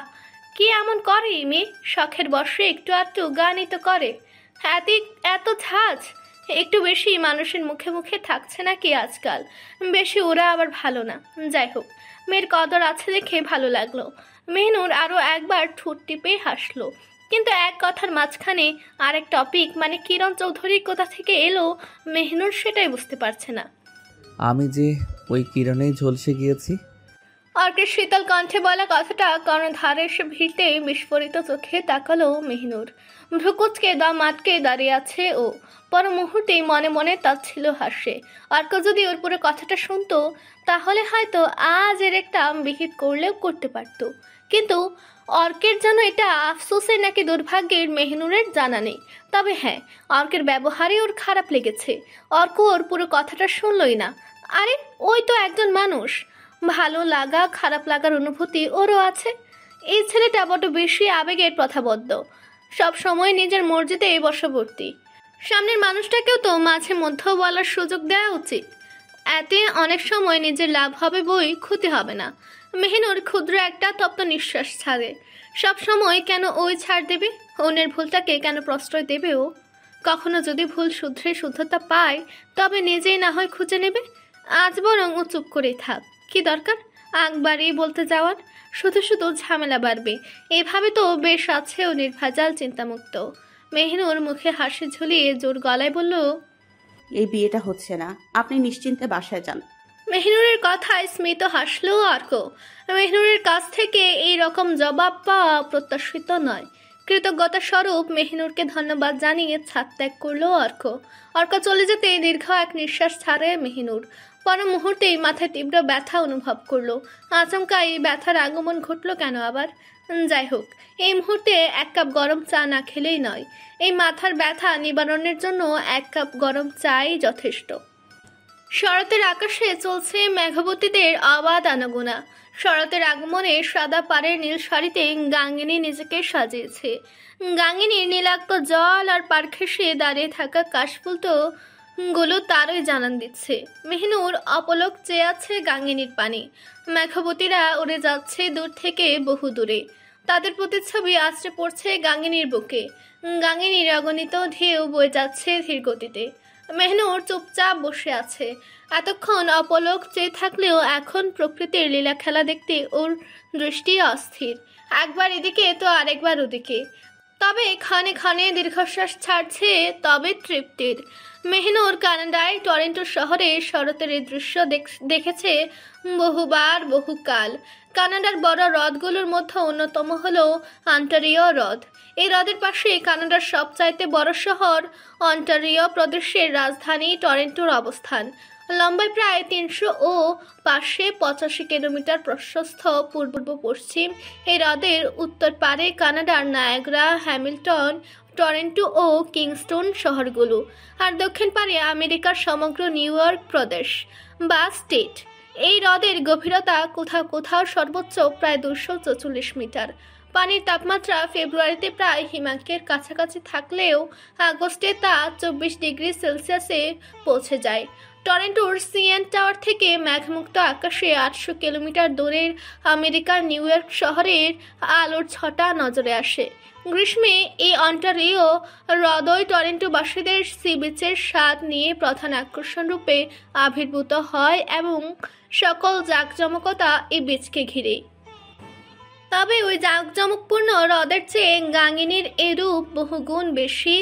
কি এমন করে এই মেয়ে! শখের বর্ষে একটু আধটু গানই তো করে। এত ঝাঁজ একটু বেশি মানুষের মুখে মুখে থাকছে নাকি আজকাল? বেশি ওরা আবার ভালো না। যাই হোক, মেয়ের কদর আছে দেখে ভালো লাগলো। মেহনুর আরও একবার ঠোঁট টিপে হাসলো, কিন্তু এক কথার মাঝখানে আরেক টপিক, মানে কিরণ চৌধুরী কোথা থেকে এলো মেহনুর সেটাই বুঝতে পারছে না। আমি যে ওই কিরণেই ঝলসে গিয়েছি। অর্কের শীতল কণ্ঠে বলা কথাটা কর্ণধারে এসে ভিড়তে বিস্ফোরিত চোখে তাকালো মেহনুর। ভ্রুকুচকে দম আটকে দাঁড়িয়ে আছে ও। পর মুহূর্তেই মনে মনে তাচ্ছিল হাসে। অর্ক যদি ওর পুরো কথাটা শুনতো তাহলে হয়তো আজ এর একটা বিহিত করলেও করতে পারত। কিন্তু অর্কের যেন এটা আফসোসের নাকি দুর্ভাগ্যের মেহনুরের জানা নেই। তবে হ্যাঁ, অর্কের ব্যবহারে ওর খারাপ লেগেছে। অর্ক ওর পুরো কথাটা শুনলই না। আরে ওই তো একজন মানুষ, ভালো লাগা খারাপ লাগার অনুভূতি ওরও আছে। এই ছেলেটা বড় বেশি আবেগের প্রথাবদ্ধ, সব সময় নিজের মর্জিতে বশবর্তী। সামনের মানুষটাকেও তো মাঝে মধ্যে বলার সুযোগ দেওয়া উচিত। এতে অনেক সময় নিজের লাভ হবে বই ক্ষতি হবে না। মেহনুর ক্ষুদ্র একটা তপ্ত নিঃশ্বাস ছাড়ে। সব সময় কেন ওই ছাড় দেবে? অন্যের ভুলটাকে কেন প্রশ্রয় দেবে ও? কখনো যদি ভুল শুধরে শুদ্ধতা পায় তবে নিজেই না হয় খুঁজে নেবে। আজ বরং ও চুপ করেই থাক। কি দরকার আগ বাড়িয়ে বলতে যাওয়ার? শুধু শুধু ঝামেলা বাড়বে। এভাবে তো বেশ আছে ও নির্ভেজাল চিন্তামুক্ত। মেহনুর মুখে হাসি ঝুলিয়ে জোর গলায় বলল, এই বিয়েটা হচ্ছে না, আপনি নিশ্চিন্তে বাসায় যান। মেহনুরের কথায় স্মিত হাসলো অর্ক। মেহনুরের কাছ থেকে এই রকম জবাব পাওয়া প্রত্যাশিত নয়। কৃতজ্ঞতা স্বরূপ মেহনুরকে ধন্যবাদ জানিয়ে ছাদ ত্যাগ করলো অর্ক। অর্ক চলে যেতে দীর্ঘ এক নিঃশ্বাস ছাড়ে মেহনুর। পর মুহূর্তেই মাথায় তীব্র ব্যথা অনুভব করলো। আচমকা এই ব্যথার আগমন ঘটলো কেন আবার? যাই হোক, এই মুহূর্তে এক কাপ গরম চা না খেলেই নয়। এই মাথার ব্যথা নিবারণের জন্য এক কাপ গরম চাই যথেষ্ট। শরতের আকাশে চলছে মেঘবতীদের অবাধ আনাগোনা। শরতের আগমনে সাদা পাড়ের নীল শাড়িতে গাঙ্গিনী নিজেকে সাজিয়েছে। গাঙ্গিনীর নীলাক্ত জল আর পাড় ঘেঁষে দাঁড়িয়ে থাকা কাশফুল তো গুলো তারই জানান দিচ্ছে। মেহনুর অপলক চেয়ে আছে গাঙ্গিনীর পানে। মেঘবতীরা উড়ে যাচ্ছে দূর থেকে বহু দূরে। তাদের প্রতিচ্ছবি আছড়ে পড়ছে গাঙ্গিনীর বুকে। গাঙ্গিনীর অগণিত ঢেউ বয়ে যাচ্ছে ধীর গতিতে। মেহনুর চুপচাপ বসে আছে। এতক্ষণ অপলক চেয়ে থাকলেও এখন প্রকৃতির লীলা খেলা দেখতে ওর দৃষ্টি অস্থির, একবার এদিকে তো আরেকবার ওদিকে। তবে ক্ষণে ক্ষণে দীর্ঘশ্বাস ছাড়ছে, তবে তৃপ্তির। মেহনুর কানাডায় টরন্টো শহরে শরতের এই দৃশ্য দেখেছে বহুবার বহুকাল। কানাডার বড় হ্রদগুলোর মধ্যে অন্যতম হলো অন্টারিও হ্রদ। এই হ্রদের পাশে কানাডার সবচাইতে বড় শহর অন্টারিও প্রদেশের রাজধানী টরন্টোর অবস্থান। লম্বায় প্রায় 300 ও 585 কিলোমিটার প্রশস্ত পূর্ব পশ্চিম এই হ্রদের উত্তর পারে কানাডার নায়াগ্রা, হ্যামিল্টন, টরন্টো ও কিংস্টন শহরগুলো, আর দক্ষিণ পারে আমেরিকার সমগ্র নিউ ইয়র্ক প্রদেশ বা স্টেট। এই হ্রদের গভীরতা কোথাও কোথাও সর্বোচ্চ প্রায় 244 মিটার। পানির তাপমাত্রা ফেব্রুয়ারিতে প্রায় হিমাঙ্কের কাছাকাছি থাকলেও আগস্টে তা 24 ডিগ্রি সেলসিয়াসে পৌঁছে যায়। টরন্টোর সিএন টাওয়ার থেকে মেঘমুক্ত আকাশে 800 কিলোমিটার দূরের আমেরিকার নিউ ইয়র্ক শহরের আলোর ছটা নজরে আসে। গ্রীষ্মে এই অন্টারিও হ্রদই টরন্টোবাসীদের সি বিচের স্বাদ নিয়ে প্রধান আকর্ষণ রূপে আবির্ভূত হয় এবং সকল জাঁকজমকতা এই বিচকে ঘিরে। তবে ওই জাঁকজমকপূর্ণ হ্রদের চেয়ে গাঙ্গিনীর এরূপ বহুগুণ বেশি।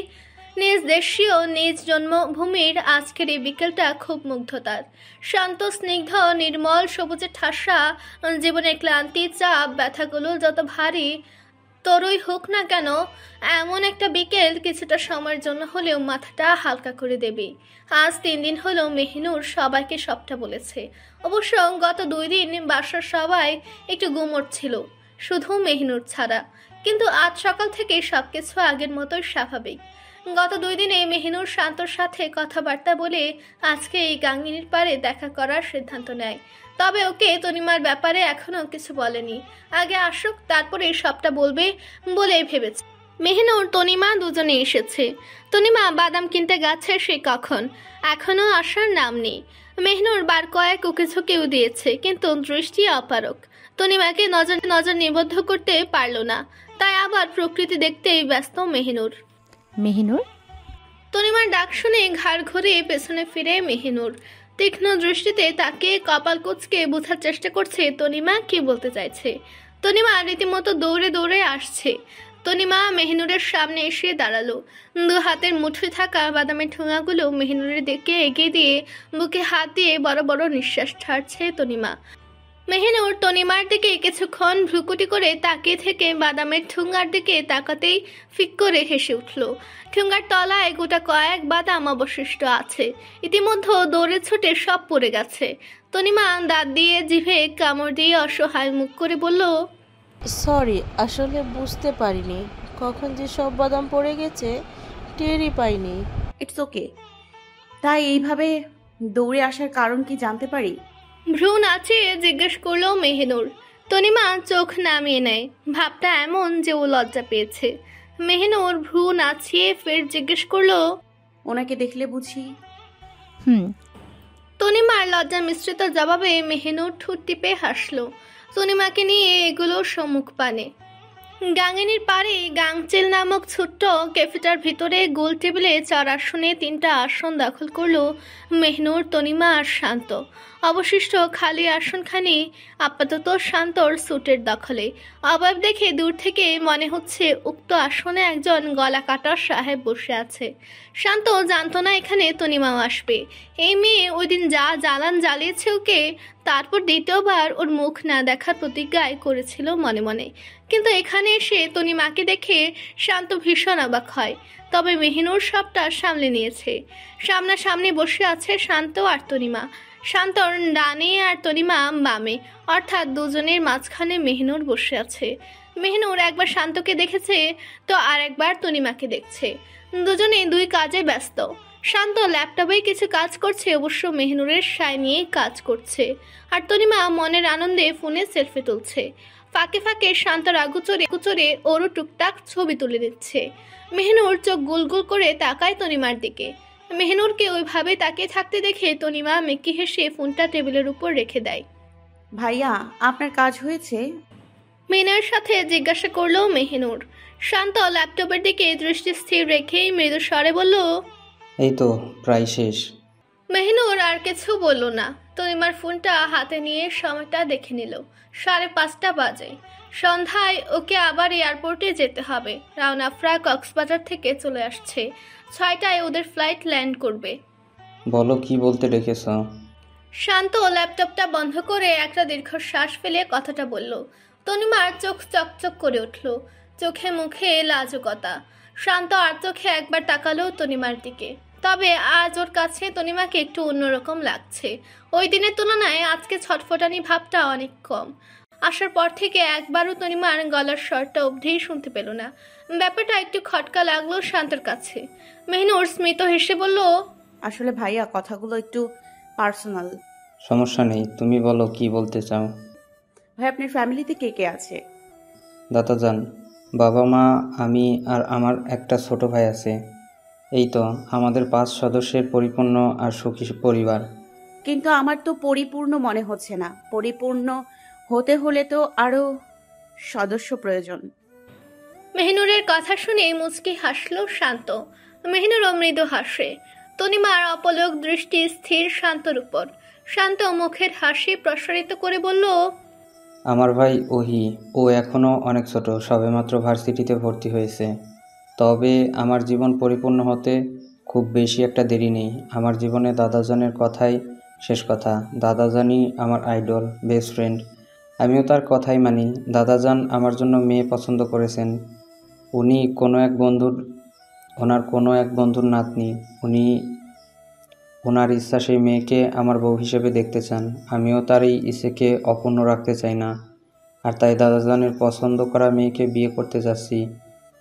নিজ দেশীয় নিজ জন্মভূমির আজকের এই বিকেলটা খুব মুগ্ধতার। শান্ত, স্নিগ্ধ, নির্মল, সবুজে ঠাসা। জীবনের ক্লান্তি, চাপ, ব্যথাগুলো যত ভারী তরই হোক না কেন, এমন একটা বিকেল কিছুটা সময়ের জন্য হলেও মাথাটা হালকা করে দেবে। আজ 3 দিন হলো মেহনুর সবাইকে সবটা বলেছে। অবশ্য গত 2 দিন বাসার সবাই একটু গুমোট ছিল, শুধু মেহনুর ছাড়া। কিন্তু আজ সকাল থেকে সবকিছু আগের মতোই স্বাভাবিক। গত 2 দিনে মেহনুর শান্তর সাথে কথাবার্তা বলে আজকে এই গাঙ্গিনীর পাড়ে দেখা করার সিদ্ধান্ত নেয়। তবে ওকে তনিমার ব্যাপারে এখনো কিছু বলেনি। আগে আসুক, তারপরে সবটা বলবে বলে ভেবেছে। মেহনুর, তনিমা দুজনে এসেছে। তনিমা বাদাম কিনতে গেছে সে কখন, এখনো আসার নাম নেই। মেহনুর বার কয়েক ওকে ঝুঁকেও দিয়েছে, কিন্তু দৃষ্টি অপারক। তনিমাকে নজর নিবদ্ধ করতে পারল না, তাই আবার প্রকৃতি দেখতেই ব্যস্ত মেহনুর। মেহিনুর, তনিমার ডাক শুনে ঘাড় ঘুরে পেছনে ফিরে মেহনুর তীক্ষ্ণ দৃষ্টিতে তাকে কপাল কুঁচকে বোঝার চেষ্টা করছে তনিমা কি বলতে চাইছে। তনিমা রীতিমতো দৌড়ে দৌড়ে আসছে। তনিমা মেহনুরের সামনে এসে দাঁড়ালো। 2 হাতের মুঠোয় থাকা বাদামের ঠোঙাগুলো মেহনুরের দিকে এগিয়ে দিয়ে বুকে হাত দিয়ে বড় বড় নিঃশ্বাস ছাড়ছে তনিমা। মেহনুর তনিমার দিকে কিছুক্ষণ ভ্রুকুটি করে তাকিয়ে থেকে বাদামের ঠুঙ্গার দিকে তাকাতেই ফিক করে হেসে উঠল। ঠুঙ্গার তলায় গোটা কয়েক বাদাম অবশিষ্ট আছে, ইতিমধ্যে দৌড়ে ছুটে সব পড়ে গেছে। তনিমা দাঁত দিয়ে জিভে কামড় দিয়ে অসহায় মুখ করে বলল, সরি, আসলে বুঝতে পারিনি কখন যে সব বাদাম পড়ে গেছে, টেরই পাইনি। It's okay. তাই এইভাবে দৌড়ে আসার কারণ কি জানতে পারি? ভ্রু নাচিয়ে জিজ্ঞেস করলো মেহনুর। তনিমা চোখ নামিয়ে নেয়। ভাবটা এমন যে ও লজ্জা পেয়েছে। মেহনুর ভ্রু নাচিয়ে ফের জিজ্ঞেস করলো, ওনাকে দেখলে বুঝি? তনিমার লজ্জা মিশ্রিত জবাবে মেহনুর ঠোঁট টিপে হাসলো। তনিমাকে নিয়ে এগুলো সম্মুখ পানে। গাঙ্গিনীর পাড়ে গাংচেল নামক ছোট্ট ক্যাফেটার ভিতরে গোল টেবিলে 4 আসনে 3টা আসন দখল করলো মেহনুর, তনিমা আর শান্ত। অবশিষ্ট খালি আসনখানি আপাতত শান্তর সুটের দখলে। অবয়ব দেখে দূর থেকে মনে হচ্ছে উক্ত আসনে একজন গলা কাটা সাহেব বসে আছে। শান্ত জানতো না এখানে তনিমাও আসবে। এই মেয়ে ওই দিন যা জ্বালান জ্বালিয়েছে ওকে, তারপর দ্বিতীয়বার ওর মুখ না দেখার প্রতিজ্ঞায় করেছিল মনে মনে। কিন্তু এখানে এসে তনিমাকে দেখে শান্ত ভীষণ অবাক হয়। তবে মেহনুর সবটা সামলে নিয়েছে। সামনাসামনি বসে আছে শান্ত আর তনিমা। শান্তর ডানে আর তনিমা বামে, অর্থাৎ দুজনের মাঝখানে মেহনুর বসে আছে। মেহনুর একবার শান্তকে দেখেছে তো আর একবার তনিমাকে দেখছে। দুজনে 2 কাজে ব্যস্ত। শান্ত ল্যাপটপে কিছু কাজ করছে, অবশ্য মেহনুরের সায় নিয়ে কাজ করছে। আর তনিমা মনের আনন্দে ফোনে সেলফি তুলছে। ফাঁকে ফাঁকে শান্তর আগুচরে ওরও টুকটাক ছবি তুলে দিচ্ছে। মেহনুর চোখ গুলগুল করে তাকায় তনিমার দিকে। মেহনুরকে ওইভাবে তাকিয়ে থাকতে দেখে তনিমা মেকি হেসে ফোনটা টেবিলের উপর রেখে দেয়। ভাইয়া, আপনার কাজ হয়েছে? মেহনুরের সাথে জিজ্ঞাসা করলো মেহনুর। শান্ত ল্যাপটপের দিকে দৃষ্টি স্থির রেখেই মৃদু স্বরে বলল, এই তো প্রায় শেষ। মেহনুর আর কিছু বলল না। তনিমার ফোনটা হাতে নিয়ে সময়টা দেখে নিল। 5:30 বাজে। সন্ধ্যায় ওকে আবার এয়ারপোর্টে যেতে হবে। রাওনা আফরা কক্সবাজার থেকে চলে আসছে। 6টায় ওদের ফ্লাইট ল্যান্ড করবে। বলো কি বলতে রেখেছ? শান্ত ল্যাপটপটা বন্ধ করে একটা দীর্ঘশ্বাস ফেলে কথাটা বলল। তনিমার চোখ চকচক করে উঠল, চোখে মুখে লাজুকতা। শান্ত আর চোখে একবার তাকালো তনিমার দিকে। তবে আজ ওর কাছে তনিমাকে একটু অন্যরকম লাগছে। ওই দিনের তুলনায় আজকে ছটফটানি ভাবটা অনেক কম। আসার পর থেকে একবারও তনিমার গলার স্বরটা অবধি শুনতে পেল না। ব্যাপারটা একটু খটকা লাগলো শান্তর কাছে। মেহনুর স্মিত হেসে বলল, আসলে ভাইয়া কথাগুলো একটু পার্সোনাল। সমস্যা নেই, তুমি বলো কি বলতে চাও। ভাই আপনার ফ্যামিলিতে কে কে আছে? দাদাজান, বাবা মা, আমি আর আমার একটা ছোট ভাই আছে। এই তো আমাদের 5 সদস্যের পরিপূর্ণ আর সুখী পরিবার। কিন্তু আমার তো পরিপূর্ণ মনে হচ্ছে না। পরিপূর্ণ হতে হলে তো আরো সদস্য প্রয়োজন। মেহনুরের কথা শুনে মুচকি হাসলো শান্ত। মেহনুরও মৃদু হাসে। তনিমার অপলক দৃষ্টি স্থির শান্তর উপর। শান্ত মুখের হাসি প্রসারিত করে বলল, আমার ভাই ওহি, ও এখনও অনেক ছোট, সবেমাত্র ভার্সিটিতে ভর্তি হয়েছে। তবে আমার জীবন পরিপূর্ণ হতে খুব বেশি একটা দেরি নেই। আমার জীবনে দাদাজানের কথাই শেষ কথা। দাদাজানই আমার আইডল, বেস্ট ফ্রেন্ড। আমিও তার কথাই মানি। দাদাজান আমার জন্য মেয়ে পছন্দ করেছেন। ওনার কোনো এক বন্ধুর নাতনি। ওনার ইচ্ছা সেই মেয়েকে আমার বউ হিসেবে দেখতে চান। আমিও তার এই ইচ্ছেকে অপূর্ণ রাখতে চাই না। আর তাই দাদাজানের পছন্দ করা মেয়েকে বিয়ে করতে যাচ্ছি।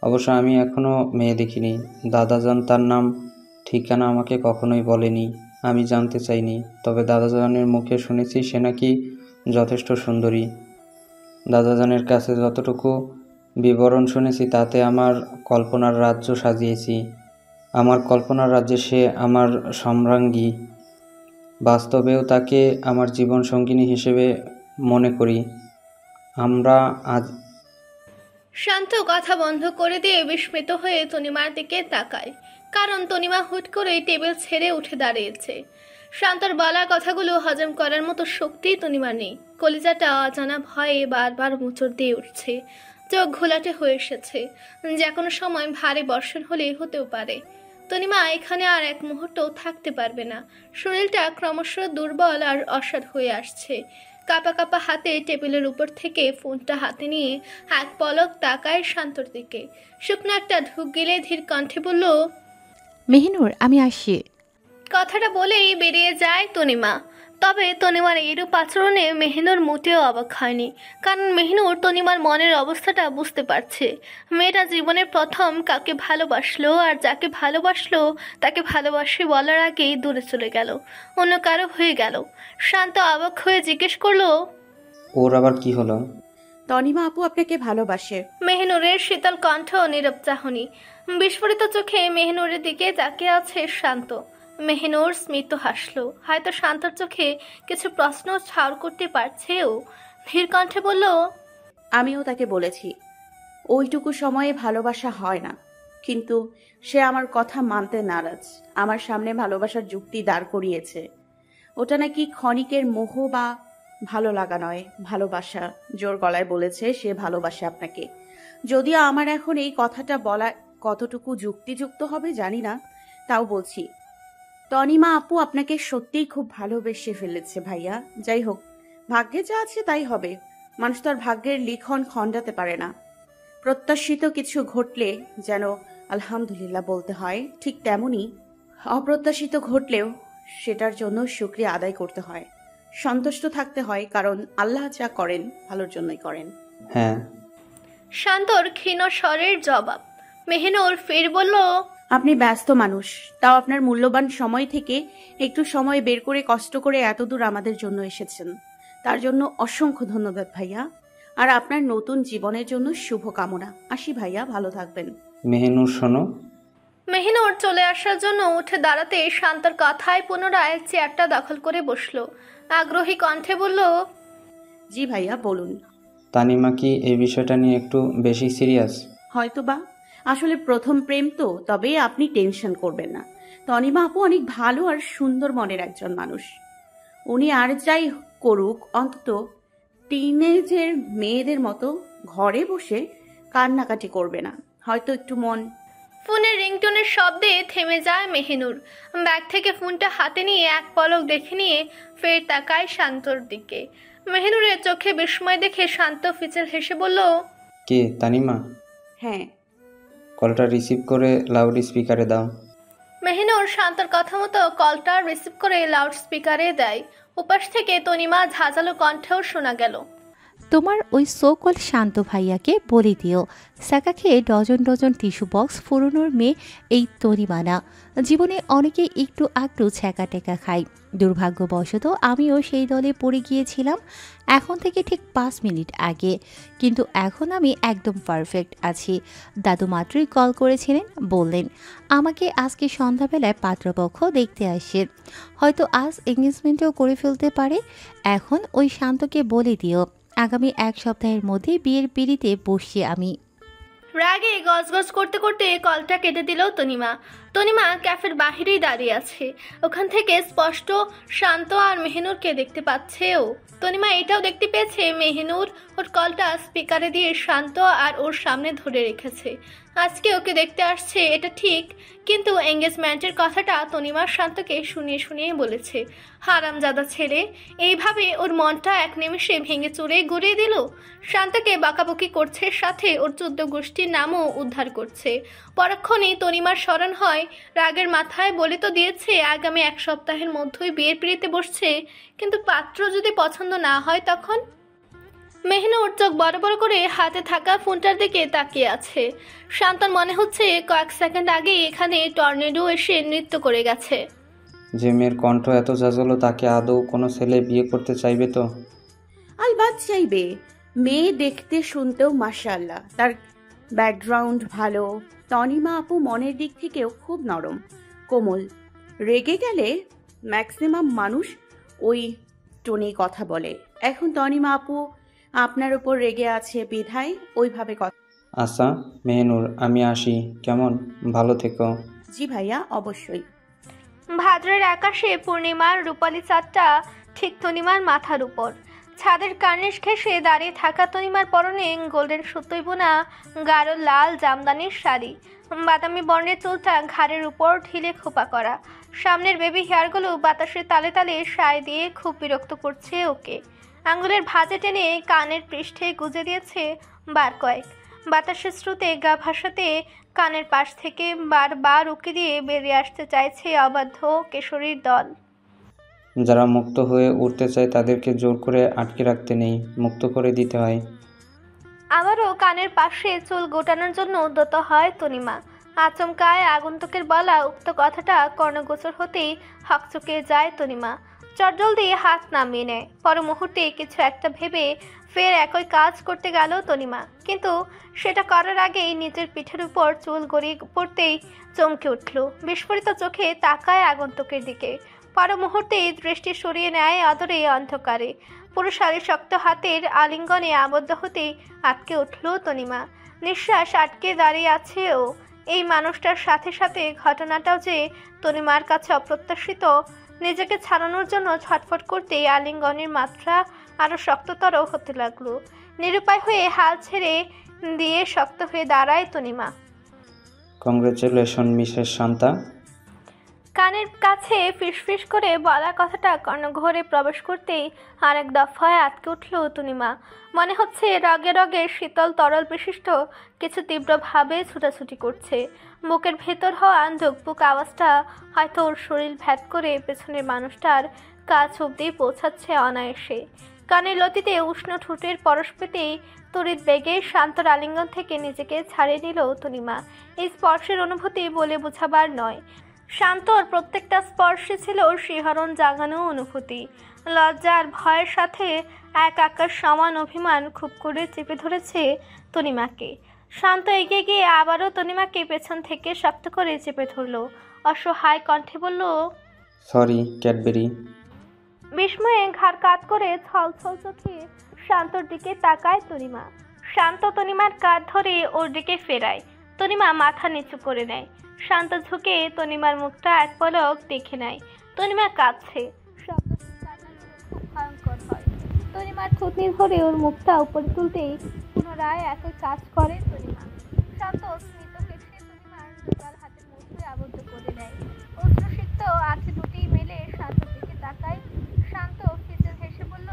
অবশ্য আমি এখনও মেয়ে দেখিনি। দাদাজান তার নাম ঠিকানা আমাকে কখনোই বলেনি, আমি জানতে চাইনি। তবে দাদাজানের মুখে শুনেছি সে নাকি যথেষ্ট সুন্দরী। দাদাজানের কাছে যতটুকু বিবরণ শুনেছি তাতে আমার কল্পনার রাজ্য সাজিয়েছি। আমার কল্পনার রাজ্যে সে আমার সম্রাজ্ঞী। বাস্তবেও তাকে আমার জীবন সঙ্গিনী হিসেবে মনে করি। আমরা আজ। শান্ত কথা বন্ধ করে দিয়ে বিস্মিত হয়ে তনিমার দিকে তাকায়। কারণ তনিমা হুট করে টেবিল ছেড়ে উঠে দাঁড়িয়েছে। শান্তর বলা কথাগুলো হজম করার মতো শক্তি তনিমার নেই। কলিজাটা অজানা ভয়ে বারবার মোচড় দিয়ে উঠছে। চোখ ঘোলাটে হয়ে এসেছে। যে কোনো সময় ভারী বর্ষণ হলে হতেও পারে। তনিমা এখানে আর এক মুহূর্তও থাকতে পারবে না। শরীরটা ক্রমশ দুর্বল আর অসাড় হয়ে আসছে। কাঁপা কাঁপা হাতে টেবিলের উপর থেকে ফোনটা হাতে নিয়ে এক পলক তাকায় শান্তর দিকে। শুকনো একটা ঢুক গেলে ধীর কণ্ঠে বলল, মেহনুর আমি আসি। কথাটা বলেই বেরিয়ে যায় তনিমা। তবে তনিমার এরূপ আচরণে মেহনুর মোটেও অবাক হয়নি। কারণ মেহনুর তনিমার মনের অবস্থাটা বুঝতে পারছে। মেয়েটা জীবনের প্রথম কাকে ভালোবাসলো, আর যাকে ভালোবাসলো তাকে ভালোবাসে বলার আগেই দূরে চলে গেল, অন্য কারো হয়ে গেল। শান্ত অবাক হয়ে জিজ্ঞেস করলো, ওর আবার কি হলো? তনিমা আপু আপনাকে ভালোবাসে। মেহনুরের শীতল কণ্ঠ নীরব চাহনি। বিস্ফোরিত চোখে মেহনুরের দিকে তাকিয়ে আছে শান্ত। মেহনুর স্মিত হাসলো। হয়তো শান্তর চোখে কিছু প্রশ্ন ছাড় করতে পারছে ও। ধীর কণ্ঠে বলল, আমিও তাকে বলেছি ওইটুকু সময়ে ভালোবাসা হয় না। কিন্তু সে আমার কথা মানতে নারাজ। আমার সামনে ভালোবাসার যুক্তি দাঁড় করিয়েছে। ওটা নাকি ক্ষণিকের মোহ বা ভালো লাগা নয়, ভালোবাসা। জোর গলায় বলেছে সে ভালোবাসে আপনাকে। যদিও আমার এখন এই কথাটা বলা কতটুকু যুক্তিযুক্ত হবে জানি না, তাও বলছি তনিমা আপু আপনাকে সত্যিই খুব ভালোবেসে ফেলেছে ভাইয়া। যাই হোক, ভাগ্যে যা আছে তাই হবে। মানুষ তার ভাগ্যের লিখন খণ্ডাতে পারে না। প্রত্যাশিত কিছু ঘটলে যেন আলহামদুলিল্লাহ বলতে হয়, ঠিক তেমনি অপ্রত্যাশিত ঘটলেও সেটার জন্য শুকরিয়া আদায় করতে হয়, সন্তুষ্ট থাকতে হয়। কারণ আল্লাহ যা করেন ভালোর জন্যই করেন। হ্যাঁ। শান্তর ক্ষীণ স্বরের জবাব। মেহনুর ফের বলল, আপনি ব্যস্ত মানুষ, তাও আপনার মূল্যবান সময় থেকে একটু সময় বের করে কষ্ট করে এতদূর আমাদের জন্য এসেছেন। তার জন্য অসংখ্য ধন্যবাদ ভাইয়া। আর আপনার নতুন জীবনের জন্য শুভ কামনা। আসি ভাইয়া, ভালো থাকবেন। মেহনুর শোনো। মেহনুর চলে আসার জন্য উঠে দাঁড়াতে শান্তর কথায় পুনরায় চেয়ারটা দখল করে বসলো। আগ্রহী কণ্ঠে বলল, জি ভাইয়া বলুন। তানিমা কি এই বিষয়টা নিয়ে একটু বেশি সিরিয়াস? হয়তোবা আসলে প্রথম প্রেম তো, তবে আপনি টেনশন করবেন না। তনিমা আপু অনেক ভালো আর সুন্দর মনের একজন মানুষ। উনি আর যাই করুক, অন্তত টিনেজের মেয়েদের মতো ঘরে বসে কান্নাকাটি করবে না। হয়তো একটু মন। ফোনের রিংটোনের শব্দে থেমে যায় মেহিনুর। ব্যাগ থেকে ফোনটা হাতে নিয়ে এক পলক দেখে নিয়ে ফের তাকায় শান্তর দিকে। মেহিনুরের চোখে বিস্ময় দেখে শান্ত ফিচেল হেসে বলল, কে তানিমা? হ্যাঁ। কলটা রিসিভ করে লাউড স্পিকারে দাও। মেহিনুর শান্তর কথা মতো কলটা রিসিভ করে লাউড স্পিকারে দেয়। উপাস থেকে তনিমা ঝাঁঝালো কণ্ঠেও শোনা গেল, তোমার ওই সোকল শান্ত ভাইয়াকে বলে দিও, সাকা খেয়ে ডজন ডজন টিস্যু বক্স ফুরোনোর মেয়ে এই তনিমানা। জীবনে অনেকে একটু একটু ছ্যাঁকা টেকা খায়। দুর্ভাগ্যবশত আমিও সেই দলে পড়ে গিয়েছিলাম এখন থেকে ঠিক 5 মিনিট আগে, কিন্তু এখন আমি একদম পারফেক্ট আছি। দাদু মাত্রই কল করেছিলেন, বললেন আমাকে আজকে সন্ধ্যাবেলায় পাত্রপক্ষ দেখতে আসে, হয়তো আজ এঙ্গেজমেন্টও করে ফেলতে পারে। এখন ওই শান্তকে বলে দিও আগামী 1 সপ্তাহের মধ্যে বিয়ের পিড়িতে বসছি আমি। রাগে গজগজ করতে করতে কলটা কেটে দিল তনিমা। তনিমা ক্যাফের বাহিরেই দাঁড়িয়ে আছে, ওখান থেকে স্পষ্ট শান্ত আর মেহিনুরকে দেখতে পাচ্ছে ও। তনিমা এটাও দেখতে পেয়েছে মেহিনুর ওর কলটা স্পিকারে দিয়ে শান্ত আর ওর সামনে ধরে রেখেছে। আজকে ওকে দেখতে আসছে এটা ঠিক, কিন্তু এঙ্গেজমেন্টের কথাটা তনিমার শান্তকে শুনিয়ে শুনিয়ে বলেছে। হারামজাদা ছেলে, এইভাবে ওর মনটা এক নিমিষে ভেঙে চুরে গড়িয়ে দিল। শান্তকে বাঁকাবুকি করছে, সাথে ওর 14 গোষ্ঠীর নামও উদ্ধার করছে। পরক্ষণেই তনিমার স্মরণ হয়, রাগের মাথায় বলে তো দিয়েছে আগামী 1 সপ্তাহের মধ্যেই বিয়ের পিড়িতে বসছে, কিন্তু পাত্র যদি পছন্দ না হয় তখন। মেহিনুর চোখ বড় বড় করে হাতে থাকা ফোনটার দিকে তাকিয়ে আছে। শান্তর মনে হচ্ছে কয়েক সেকেন্ড আগে এখানে টর্নেডো এসে নৃত্য করে গেছে। যে মেয়ের কণ্ঠ এত জাজলো তাকে আদৌ কোনো ছেলে বিয়ে করতে চাইবে তো? আলবাত চাইবে। মেয়ে দেখতে শুনতেও মাশাআল্লাহ, তার ব্যাকগ্রাউন্ড ভালো। তনিমা আপু মনের দিক থেকেও খুব নরম কোমল। রেগে গেলে ম্যাক্সিমাম মানুষ ওই টোনে কথা বলে। এখন তনিমা আপু আপনার উপর রেগে আছে বিধায় ওইভাবে কথা। আচ্ছা মেহনুর, আমি আসি, কেমন? ভালো থেকো। জি ভাইয়া, অবশ্যই। ভাদ্রের আকাশে পূর্ণিমার রূপালী চাঁদটা ঠিক তনিমার মাথার উপর। ছাদের কার্নিশ ঘেঁষে দাঁড়িয়ে থাকা তনিমার পরনে গোল্ডেন সুতোয় বোনা গাঢ় লাল জামদানির শাড়ি। বাদামি বর্ণের চুলটা ঘাড়ের উপর ঢিলে খোপা করা। সামনের বেবি হেয়ারগুলো বাতাসের তালে তালে সায় দিয়ে খুব বিরক্ত করছে ওকে। আঙুলের ভাঁজে টেনে কানের পৃষ্ঠে গুজে দিয়েছে বার কয়েক। বাতাসের স্রোতে গা ভাসাতে কানের পাশ থেকে বারবার উকি দিয়ে বেরিয়ে আসতে চাইছে অবাধ্য কেশরীর দল। যারা মুক্ত হয়ে উঠতে চায় তাদেরকে জোর করে আটকে রাখতে নেই, মুক্ত করে দিতে হয়। আবারও কানের পাশে চুল গোটানোর জন্য উদ্যত হয় তনিমা। আচমকায় আগন্তুকের বলা উক্ত কথাটা কর্ণগোচর হতেই হকচকে যায় তনিমা। চটজলদি হাত নামিয়ে নেয়। পর মুহূর্তে কিছু একটা ভেবে ফের একই কাজ করতে গেল তনিমা, কিন্তু সেটা করার আগেই নিজের পিঠের উপর চুল গড়িয়ে পড়তেই চমকে উঠল। বিস্ফোরিত চোখে তাকায় আগন্তুকের দিকে। পর মুহূর্তেই দৃষ্টি সরিয়ে নেয় অদরে অন্ধকারে। পুরুষালী শক্ত হাতের আলিঙ্গনে আবদ্ধ হতেই আটকে উঠল তনিমা। নিঃশ্বাস আটকে দাঁড়িয়ে আছে ও। এই মানুষটার সাথে সাথে ঘটনাটাও যে তনিমার কাছে অপ্রত্যাশিত। নিজেকে ছাড়ানোর জন্য ছটফট করতেই আলিঙ্গনের মাত্রা আরো শক্ততর হতে লাগলো। নিরুপায় হয়ে হাল ছেড়ে দিয়ে শক্ত হয়ে দাঁড়ায় তনিমা। Congratulation Mrs Shanta. কানের কাছে ফিসফিস করে বলা কথাটা কর্ণঘরে প্রবেশ করতেই আরেক দফায় আটকে উঠল তনিমা। মনে হচ্ছে রগে রগে শীতল তরল বিশিষ্ট কিছু তীব্রভাবে ছুটাছুটি করছে। বুকের ভেতর হওয়া ধুকপুক আওয়াজটা হয়তো ওর শরীর ভেদ করে পেছনের মানুষটার কাছ অব্দি পৌঁছাচ্ছে অনায়াসে। কানের লতিতে উষ্ণ ঠোঁটের পরশ পেতেই তড়িৎ বেগে শান্তর আলিঙ্গন থেকে নিজেকে ছাড়িয়ে নিল তনিমা। এই স্পর্শের অনুভূতি বলে বোঝাবার নয়। শান্তর প্রত্যেকটা স্পর্শে ছিল শিহরণ জাগানো অনুভূতি। লজ্জা আর ভয়ের সাথে এক আকাশ সমান অভিমান খুব করে চেপে ধরেছে তনিমাকে। শান্ত এগিয়ে গিয়ে আবারও তনিমাকে পেছন থেকে শক্ত করে চেপে ধরল। অসহায় কণ্ঠে বলল, সরি ক্যাডবেরি। বিস্ময়ে ঘাড় কাত করে ছলছল চোখে শান্তর দিকে তাকায় তনিমা। শান্ত তনিমার কাঁধ ধরে ওর দিকে ফেরায়। তনিমা মাথা নিচু করে নেয়। শান্ত ঝুঁকে তনিমার মুখটা এক পলক দেখে নেয়। তনিমা কাঁদছে। খুব ভয়ঙ্কর হয়। তনিমার থুতনি ধরে ওর মুখটা উপরে তুলতেই পুনরায় একই কাজ করে তনিমা। শান্ত স্মিত হেসে তনিমার দুগাল হাতের মুঠোয় আবদ্ধ করে নেয়। অশ্রুসিক্ত আঁখি দুটি মেলে শান্তর দিকে তাকায়। শান্ত খিচে হেসে বলল,